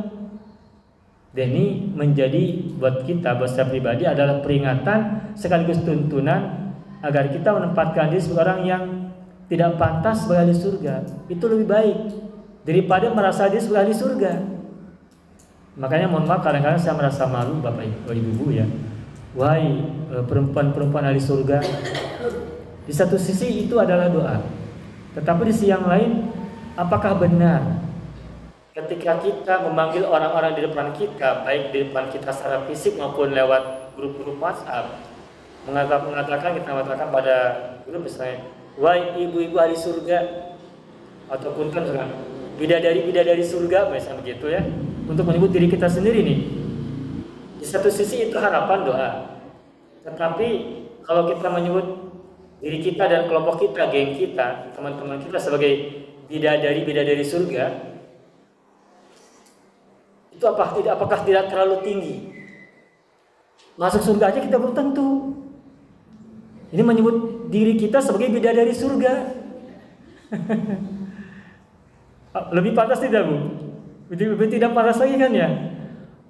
Dan ini menjadi buat kita, buat saya pribadi adalah peringatan sekaligus tuntunan agar kita menempatkan diri sebagai orang yang tidak pantas sebagai ahli surga. Itu lebih baik daripada merasa diri sebagai ahli surga. Makanya mohon maaf, kadang-kadang saya merasa malu Bapak Ibu ya. Wahai perempuan-perempuan ahli surga. Di satu sisi itu adalah doa, tetapi di sisi yang lain, apakah benar ketika kita memanggil orang-orang di depan kita, baik di depan kita secara fisik maupun lewat grup-grup WhatsApp, mengatakan pada grup misalnya, wahai ibu-ibu ahli surga, ataupun kan bidadari surga, misalnya begitu ya, untuk menyebut diri kita sendiri nih. Di satu sisi itu harapan doa, tetapi kalau kita menyebut diri kita dan kelompok kita, geng kita, teman-teman kita sebagai bidadari surga, itu apakah tidak terlalu tinggi? Masuk surga aja kita belum tentu. Ini menyebut diri kita sebagai bidadari surga. Lebih pantas tidak, Bu? Lebih tidak pantas lagi kan ya?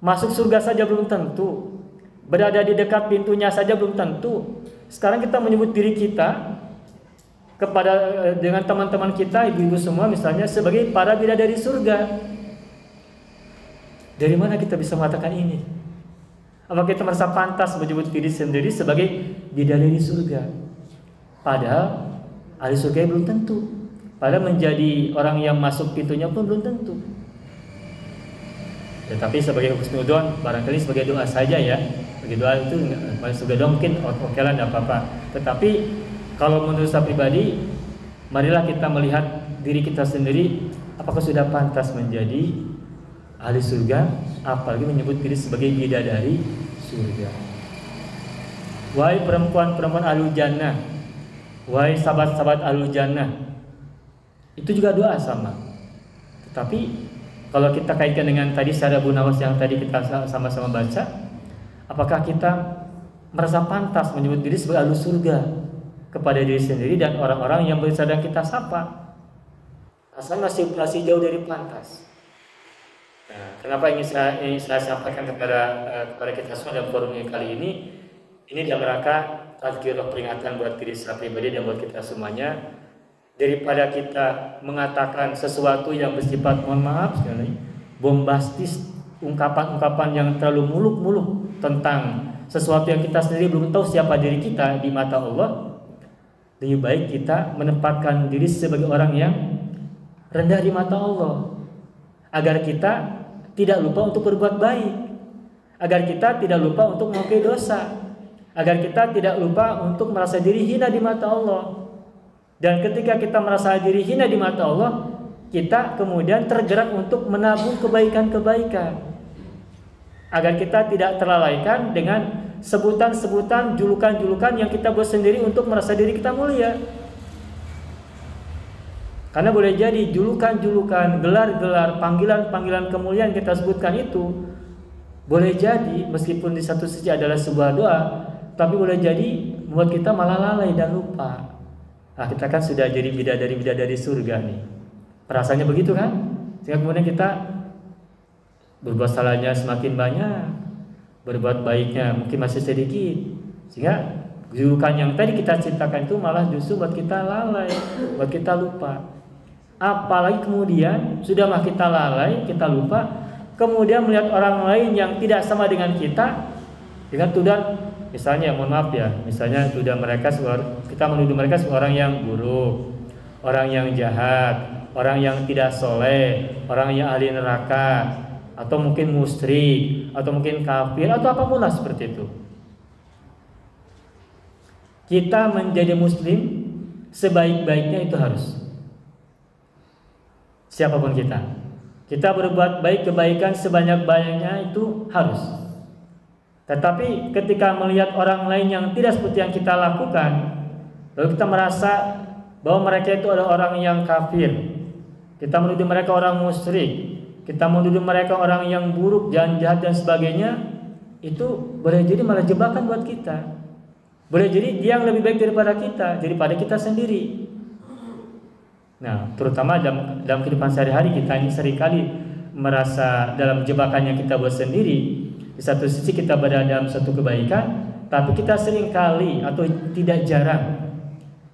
Masuk surga saja belum tentu. Berada di dekat pintunya saja belum tentu. Sekarang kita menyebut diri kita kepada dengan teman-teman kita, ibu-ibu semua misalnya, sebagai para bidadari surga. Dari mana kita bisa mengatakan ini? Apakah kita merasa pantas menyebut diri sendiri sebagai bidadari surga? Padahal ahli surga belum tentu. Padahal menjadi orang yang masuk pintunya pun belum tentu. Tetapi sebagai husnudon, barangkali sebagai doa saja ya. Sebagai doa itu sebagai doa mungkin oke lah, tidak apa-apa. Tetapi kalau menurut saya pribadi, marilah kita melihat diri kita sendiri, apakah sudah pantas menjadi ahli surga, apalagi menyebut diri sebagai bidadari surga. Wahai perempuan-perempuan ahlul jannah, wahai sahabat-sahabat ahlul jannah, itu juga doa sama. Tetapi kalau kita kaitkan dengan tadi syarah Abu Nawas yang tadi kita sama-sama baca, apakah kita merasa pantas menyebut diri sebagai ahli surga kepada diri sendiri dan orang-orang yang sedang kita sapa? Rasanya masih jauh dari pantas. Nah, kenapa ingin saya sampaikan kepada kita semua dalam forum kali ini? Ini dalam rangka tazkirah, peringatan buat diri saya pribadi dan buat kita semuanya. Daripada kita mengatakan sesuatu yang bersifat, mohon maaf sekali, bombastis, ungkapan-ungkapan yang terlalu muluk-muluk tentang sesuatu yang kita sendiri belum tahu siapa diri kita di mata Allah, lebih baik kita menempatkan diri sebagai orang yang rendah di mata Allah, agar kita tidak lupa untuk berbuat baik, agar kita tidak lupa untuk mengakui dosa, agar kita tidak lupa untuk merasa diri hina di mata Allah. Dan ketika kita merasa diri hina di mata Allah, kita kemudian tergerak untuk menabung kebaikan-kebaikan, agar kita tidak terlalaikan dengan sebutan-sebutan, julukan-julukan yang kita buat sendiri untuk merasa diri kita mulia. Karena boleh jadi julukan-julukan, gelar-gelar, panggilan-panggilan kemuliaan kita sebutkan itu boleh jadi meskipun di satu sisi adalah sebuah doa, tapi boleh jadi membuat kita malah lalai dan lupa. Nah, kita kan sudah jadi bidadari surga nih. Perasaannya begitu kan? Sehingga kemudian kita berbuat salahnya semakin banyak, berbuat baiknya mungkin masih sedikit. Sehingga julukan yang tadi kita ciptakan itu malah justru buat kita lalai, buat kita lupa. Apalagi kemudian sudah mah kita lalai, kita lupa, kemudian melihat orang lain yang tidak sama dengan kita dengan tuduhan. Misalnya, mohon maaf ya, misalnya sudah kita menuduh mereka sebagai orang yang buruk, orang yang jahat, orang yang tidak soleh, orang yang ahli neraka, atau mungkin musyrik, atau mungkin kafir, atau apapun lah seperti itu. Kita menjadi muslim sebaik-baiknya itu harus, siapapun kita berbuat baik, kebaikan sebanyak-banyaknya itu harus. Tetapi ketika melihat orang lain yang tidak seperti yang kita lakukan, lalu kita merasa bahwa mereka itu adalah orang yang kafir, kita menuduh mereka orang musyrik, kita menuduh mereka orang yang buruk, jahat dan sebagainya, itu boleh jadi malah jebakan buat kita. Boleh jadi dia yang lebih baik daripada kita sendiri. Nah, terutama dalam kehidupan sehari-hari kita ini seringkali merasa dalam jebakan yang kita buat sendiri. Di satu sisi kita berada dalam satu kebaikan, tapi kita seringkali atau tidak jarang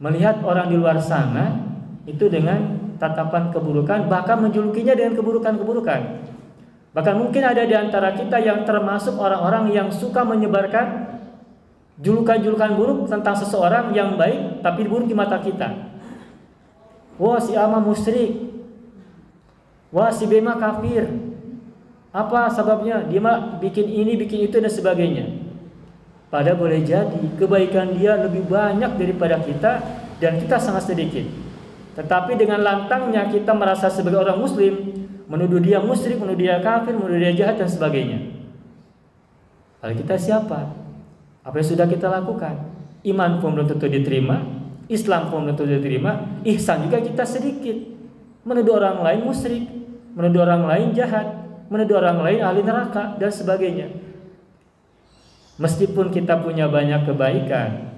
melihat orang di luar sana itu dengan tatapan keburukan, bahkan menjulukinya dengan keburukan-keburukan. Bahkan mungkin ada di antara kita yang termasuk orang-orang yang suka menyebarkan julukan-julukan buruk tentang seseorang yang baik tapi buruk di mata kita. Wah, si A mah musyrik. Wah, si B mah kafir. Apa sebabnya? Dia mah bikin ini, bikin itu dan sebagainya. Padahal boleh jadi kebaikan dia lebih banyak daripada kita dan kita sangat sedikit. Tetapi dengan lantangnya kita merasa sebagai orang muslim, menuduh dia musyrik, menuduh dia kafir, menuduh dia jahat dan sebagainya. Lalu kita siapa? Apa yang sudah kita lakukan? Iman pun belum tentu diterima, Islam pun tentu diterima, ihsan juga kita sedikit. Menuduh orang lain musyrik, menuduh orang lain jahat, menuduh orang lain ahli neraka dan sebagainya. Meskipun kita punya banyak kebaikan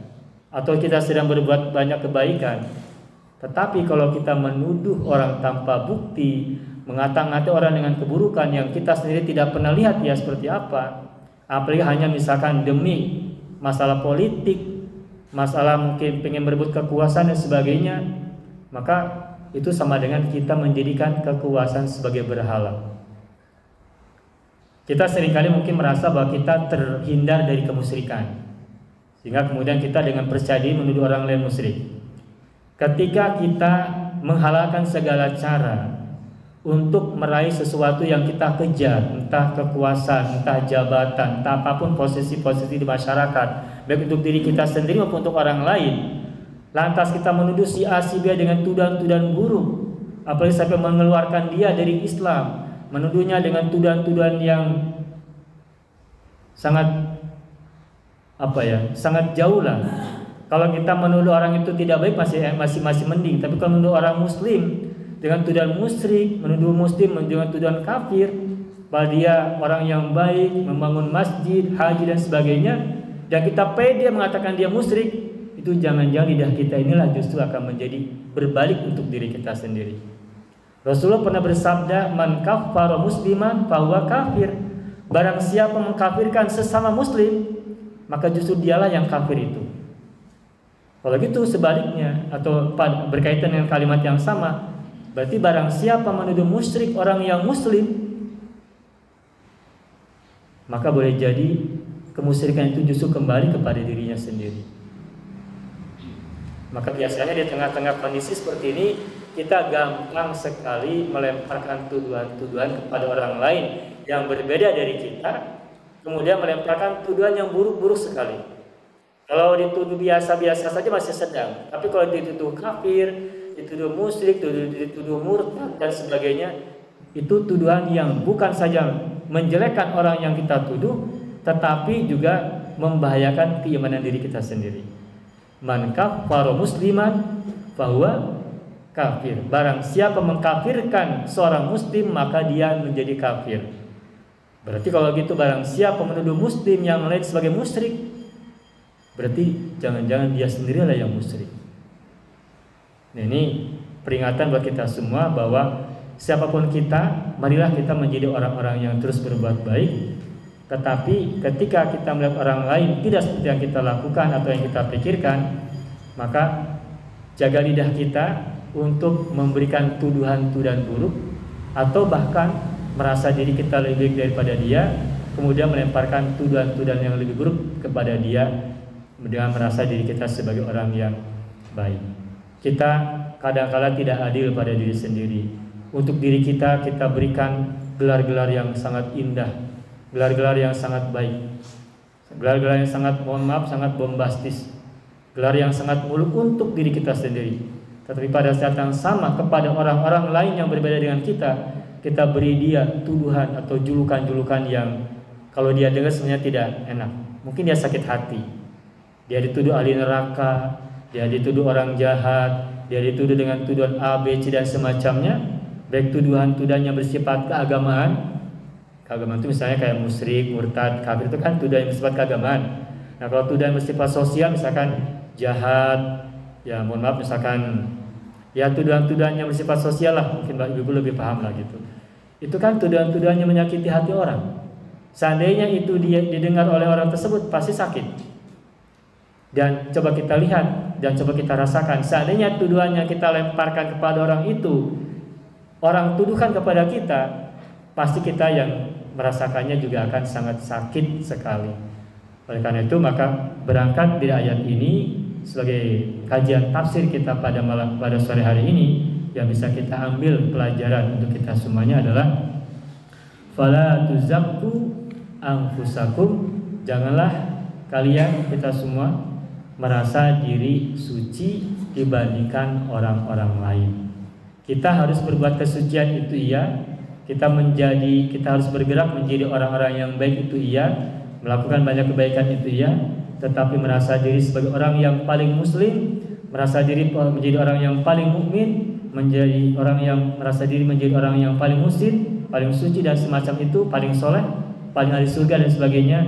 atau kita sedang berbuat banyak kebaikan, tetapi kalau kita menuduh orang tanpa bukti, mengata-ngati orang dengan keburukan yang kita sendiri tidak pernah lihat dia seperti apa, apalagi hanya misalkan demi masalah politik, masalah mungkin pengen berebut kekuasaan dan sebagainya, maka itu sama dengan kita menjadikan kekuasaan sebagai berhala. Kita seringkali mungkin merasa bahwa kita terhindar dari kemusyrikan, sehingga kemudian kita dengan percaya diri menuduh orang lain musyrik. Ketika kita menghalalkan segala cara untuk meraih sesuatu yang kita kejar, entah kekuasaan, entah jabatan, entah apapun posisi-posisi di masyarakat, baik untuk diri kita sendiri maupun untuk orang lain, lantas kita menuduh si A, si B dengan tuduhan-tuduhan buruk, apalagi sampai mengeluarkan dia dari Islam, menuduhnya dengan tuduhan-tuduhan yang sangat sangat jauh lah. Kalau kita menuduh orang itu tidak baik masih mending, tapi kalau menuduh orang muslim dengan tuduhan musyrik, menuduh muslim dengan tuduhan kafir, bahwa dia orang yang baik, membangun masjid, haji dan sebagainya, dan kita pede mengatakan dia musyrik, itu jangan-jangan lidah kita inilah justru akan menjadi berbalik untuk diri kita sendiri. Rasulullah pernah bersabda, "Man kaffara musliman fahuwa kafir." Barang siapa mengkafirkan sesama muslim, maka justru dialah yang kafir itu. Kalau gitu sebaliknya, atau berkaitan dengan kalimat yang sama, berarti barang siapa menuduh musyrik orang yang muslim, maka boleh jadi kemusyrikan itu justru kembali kepada dirinya sendiri. Maka biasanya di tengah-tengah kondisi seperti ini, kita gampang sekali melemparkan tuduhan-tuduhan kepada orang lain yang berbeda dari kita, kemudian melemparkan tuduhan yang buruk-buruk sekali. Kalau dituduh biasa-biasa saja masih sedang, tapi kalau dituduh kafir, dituduh musyrik, dituduh murtad dan sebagainya, itu tuduhan yang bukan saja menjelekkan orang yang kita tuduh, tetapi juga membahayakan keimanan diri kita sendiri. Man kaffara musliman fahuwa kafir. Barang siapa mengkafirkan seorang muslim, maka dia menjadi kafir. Berarti kalau gitu barang siapa menuduh muslim yang lain sebagai musyrik, berarti jangan-jangan dia sendirilah yang musyrik. Nah, ini peringatan buat kita semua bahwa siapapun kita, marilah kita menjadi orang-orang yang terus berbuat baik. Tetapi ketika kita melihat orang lain tidak seperti yang kita lakukan atau yang kita pikirkan, maka jaga lidah kita untuk memberikan tuduhan-tuduhan buruk, atau bahkan merasa diri kita lebih baik daripada dia, kemudian melemparkan tuduhan-tuduhan yang lebih buruk kepada dia dengan merasa diri kita sebagai orang yang baik. Kita kadang-kala tidak adil pada diri sendiri. Untuk diri kita berikan gelar-gelar yang sangat indah, gelar-gelar yang sangat baik, gelar-gelar yang sangat, mohon maaf, sangat bombastis, gelar yang sangat muluk untuk diri kita sendiri. Tetapi pada saat yang sama kepada orang-orang lain yang berbeda dengan kita beri dia tuduhan atau julukan-julukan yang kalau dia dengar sebenarnya tidak enak. Mungkin dia sakit hati, dia dituduh ahli neraka, dia dituduh orang jahat, dia dituduh dengan tuduhan A, B, C dan semacamnya, baik tuduhan-tuduhan yang bersifat keagamaan. Keagamaan itu misalnya kayak musyrik, murtad, kafir, itu kan tuduhan yang bersifat keagamaan. Nah, kalau tuduhan bersifat sosial misalkan jahat, ya mohon maaf, misalkan ya tuduhan-tuduhan yang bersifat sosial lah, mungkin Ibu lebih paham lah gitu. Itu kan tuduhan-tuduhan yang menyakiti hati orang. Seandainya itu dia didengar oleh orang tersebut, pasti sakit. Dan coba kita lihat dan coba kita rasakan, seandainya tuduhan yang kita lemparkan kepada orang itu, orang tuduhkan kepada kita, pasti kita yang merasakannya juga akan sangat sakit sekali. Oleh karena itu, maka berangkat dari ayat ini sebagai kajian tafsir kita pada sore hari ini, yang bisa kita ambil pelajaran untuk kita semuanya adalah fala tuzakku anfusakum, janganlah kalian, kita semua, merasa diri suci dibandingkan orang-orang lain. Kita harus berbuat kesucian, itu iya. Kita harus bergerak menjadi orang-orang yang baik, itu iya. Melakukan banyak kebaikan, itu iya. Tetapi merasa diri sebagai orang yang paling muslim, merasa diri menjadi orang yang paling mukmin, menjadi orang yang merasa diri menjadi orang yang paling muhsin, paling suci dan semacam itu, paling soleh, paling ahli surga dan sebagainya,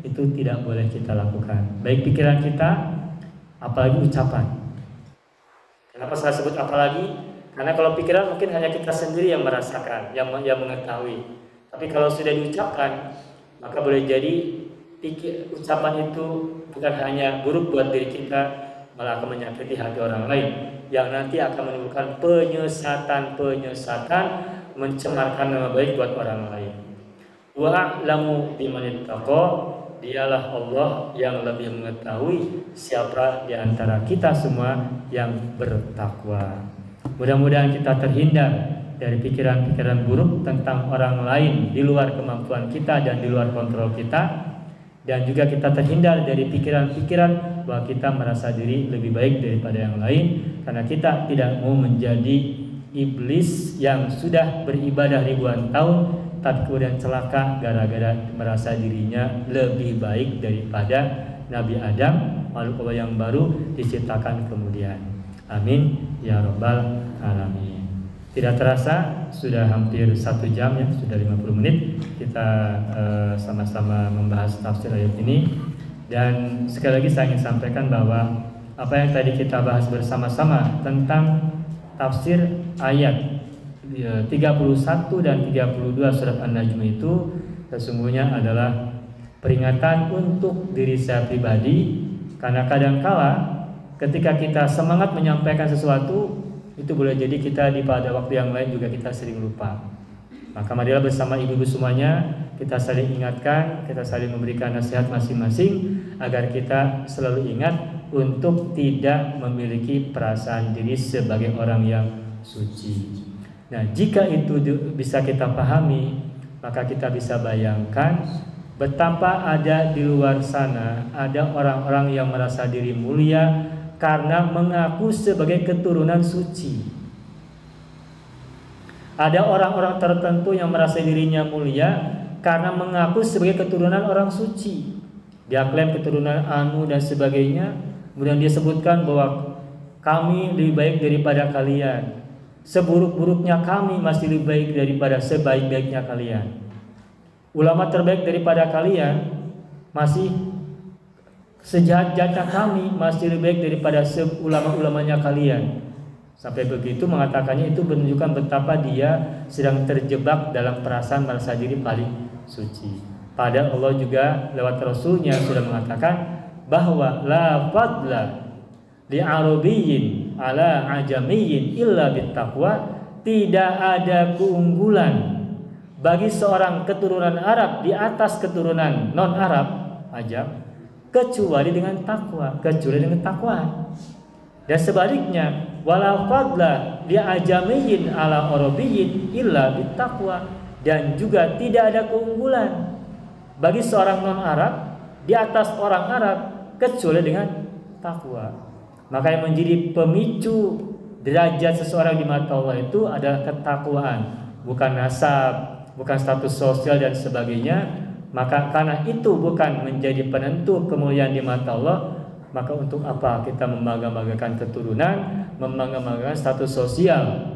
itu tidak boleh kita lakukan. Baik pikiran kita, apalagi ucapan. Kenapa saya sebut apalagi? Karena kalau pikiran mungkin hanya kita sendiri yang merasakan, yang mengetahui. Tapi kalau sudah diucapkan, maka boleh jadi ucapan itu bukan hanya buruk buat diri kita, malah akan menyakiti hati orang lain, yang nanti akan menimbulkan penyesatan, mencemarkan nama baik buat orang lain. Wa a'lamu biman ittaqa, dialah Allah yang lebih mengetahui siapa di antara kita semua yang bertakwa. Mudah-mudahan kita terhindar dari pikiran-pikiran buruk tentang orang lain di luar kemampuan kita dan di luar kontrol kita. Dan juga kita terhindar dari pikiran-pikiran bahwa kita merasa diri lebih baik daripada yang lain, karena kita tidak mau menjadi iblis yang sudah beribadah ribuan tahun tapi kemudian celaka gara-gara merasa dirinya lebih baik daripada Nabi Adam, makhluk Allah yang baru diciptakan kemudian. Amin ya rabbal alamin. Tidak terasa sudah hampir 1 jam ya, sudah 50 menit kita sama-sama membahas tafsir ayat ini. Dan sekali lagi saya ingin sampaikan bahwa apa yang tadi kita bahas bersama-sama tentang tafsir ayat 31 dan 32 surat An-Najm itu sesungguhnya adalah peringatan untuk diri saya pribadi, karena kadangkala ketika kita semangat menyampaikan sesuatu, itu boleh jadi kita pada waktu yang lain juga kita sering lupa. Maka marilah bersama ibu-ibu semuanya kita saling ingatkan, kita saling memberikan nasihat masing-masing agar kita selalu ingat untuk tidak memiliki perasaan diri sebagai orang yang suci. Nah, jika itu bisa kita pahami, maka kita bisa bayangkan betapa ada di luar sana ada orang-orang yang merasa diri mulia karena mengaku sebagai keturunan suci. Ada orang-orang tertentu yang merasa dirinya mulia karena mengaku sebagai keturunan orang suci. Dia klaim keturunan Anu dan sebagainya. Kemudian dia sebutkan bahwa kami lebih baik daripada kalian. Seburuk-buruknya kami masih lebih baik daripada sebaik-baiknya kalian. Ulama terbaik daripada kalian masih sejahat-jahatnya kami masih lebih baik daripada ulama-ulamanya kalian. Sampai begitu mengatakannya, itu menunjukkan betapa dia sedang terjebak dalam perasaan merasa diri paling suci. Padahal Allah juga lewat Rasulnya sudah mengatakan bahwa la fadla li arabiyyin ala ajamiyyin illa bittaqwa, tidak ada keunggulan bagi seorang keturunan Arab di atas keturunan non-Arab ajam kecuali dengan takwa, Dan sebaliknya, wala fadla li ajamiyyin ala arabiyyin illa bittaqwa, dan juga tidak ada keunggulan bagi seorang non-Arab di atas orang Arab kecuali dengan takwa. Maka yang menjadi pemicu derajat seseorang di mata Allah itu adalah ketakwaan, bukan nasab, bukan status sosial dan sebagainya. Maka karena itu bukan menjadi penentu kemuliaan di mata Allah, maka untuk apa kita membangga-banggakan keturunan, membangga-banggakan status sosial?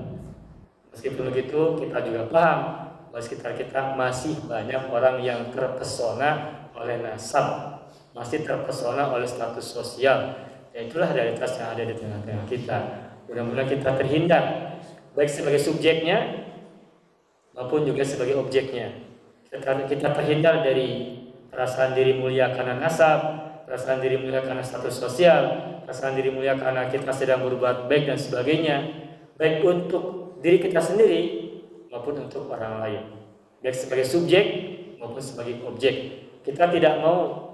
Meskipun begitu, kita juga paham bahwa sekitar kita masih banyak orang yang terpesona oleh nasab, masih terpesona oleh status sosial. Dan itulah realitas yang ada di tengah-tengah kita. Mudah-mudahan kita terhindar, baik sebagai subjeknya maupun juga sebagai objeknya. Kita terhindar dari perasaan diri mulia karena nasab, perasaan diri mulia karena status sosial, perasaan diri mulia karena kita sedang berbuat baik dan sebagainya, baik untuk diri kita sendiri maupun untuk orang lain, baik sebagai subjek maupun sebagai objek. Kita tidak mau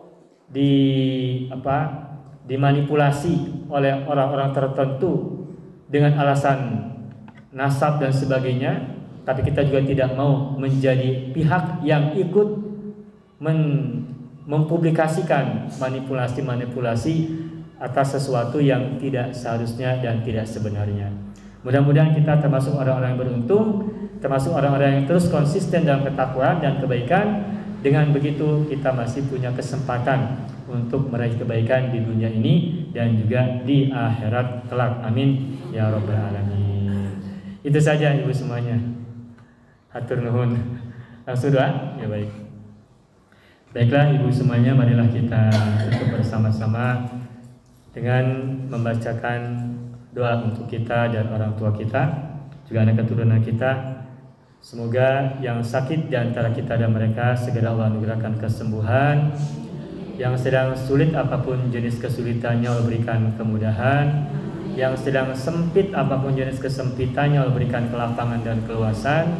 dimanipulasi oleh orang-orang tertentu dengan alasan nasab dan sebagainya. Tapi kita juga tidak mau menjadi pihak yang ikut mempublikasikan manipulasi-manipulasi atas sesuatu yang tidak seharusnya dan tidak sebenarnya. Mudah-mudahan kita termasuk orang-orang yang beruntung, termasuk orang-orang yang terus konsisten dalam ketakwaan dan kebaikan, Dengan begitu kita masih punya kesempatan untuk meraih kebaikan di dunia ini dan juga di akhirat kelak. Amin ya rabbal alamin. Itu saja ibu semuanya. Hatur nuhun. Langsung doa? Ya baik. Baiklah ibu semuanya, marilah kita tutup bersama-sama dengan membacakan doa untuk kita dan orang tua kita, juga anak keturunan kita. Semoga yang sakit di antara kita dan mereka segera Allah anugerahkan kesembuhan. Yang sedang sulit apapun jenis kesulitannya Allah berikan kemudahan. Yang sedang sempit apapun jenis kesempitannya Allah berikan kelapangan dan keluasan.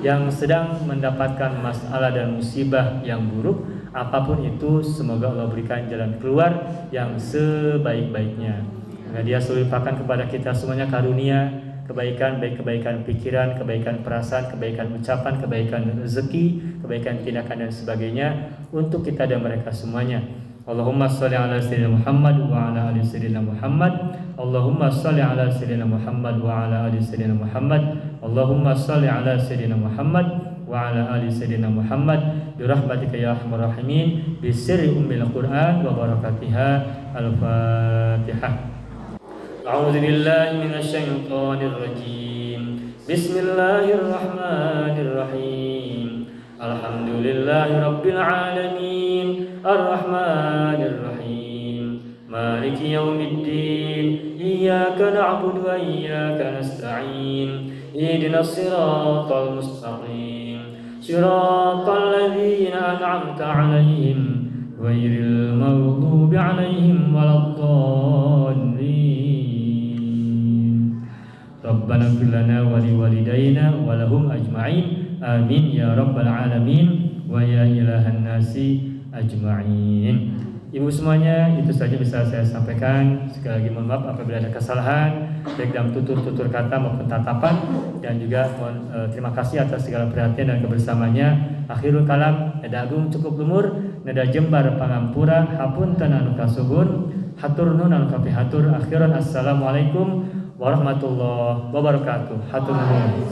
Yang sedang mendapatkan masalah dan musibah yang buruk, apapun itu semoga Allah berikan jalan keluar yang sebaik-baiknya. Semoga Dia limpahkan kepada kita semuanya karunia, kebaikan, baik kebaikan pikiran, kebaikan perasaan, kebaikan ucapan, kebaikan rezeki, kebaikan tindakan dan sebagainya untuk kita dan mereka semuanya. Allahumma sholli ala sayyidina Muhammad wa ala ali sayyidina Muhammad. Allahumma sholli ala sayyidina Muhammad wa ala ali sayyidina Muhammad. Allahumma sholli ala sayyidina Muhammad wa ala ali sayyidina Muhammad bi rahmatika ya arhamar rahimin bi sirri ummil Qur'an wa barakatiha. Al-Fatihah. A'udzu billahi minasy syaithanir rajim. Bismillahirrahmanirrahim. Alhamdulillahi rabbil alamin. Ar-Rahmanir Rahim. Maliki yaumiddin. Iyyaka na'budu wa iyyaka nasta'in. Ihdinas siratal mustaqim. Siratal ladzina an'amta 'alaihim ghairil maghdubi 'alaihim waladdallin. Rabbana ighfir lana wa liwalidayna wa lahum ajma'in. Amin ya rabbal alamin wa ya ilahan nasi ajma'in. Ibu semuanya, itu saja bisa saya sampaikan. Sekali lagi mohon maaf apabila ada kesalahan baik dalam tutur-tutur kata maupun tatapan, dan juga mohon terima kasih atas segala perhatian dan kebersamaannya. Akhirul kalam, nada agung cukup lumur, nada jembar pangampura, hapunten anu kasuhun, hatur nun anu kapihatur. Akhiran assalamualaikum warahmatullahi wabarakatuh. Hatur nuhun.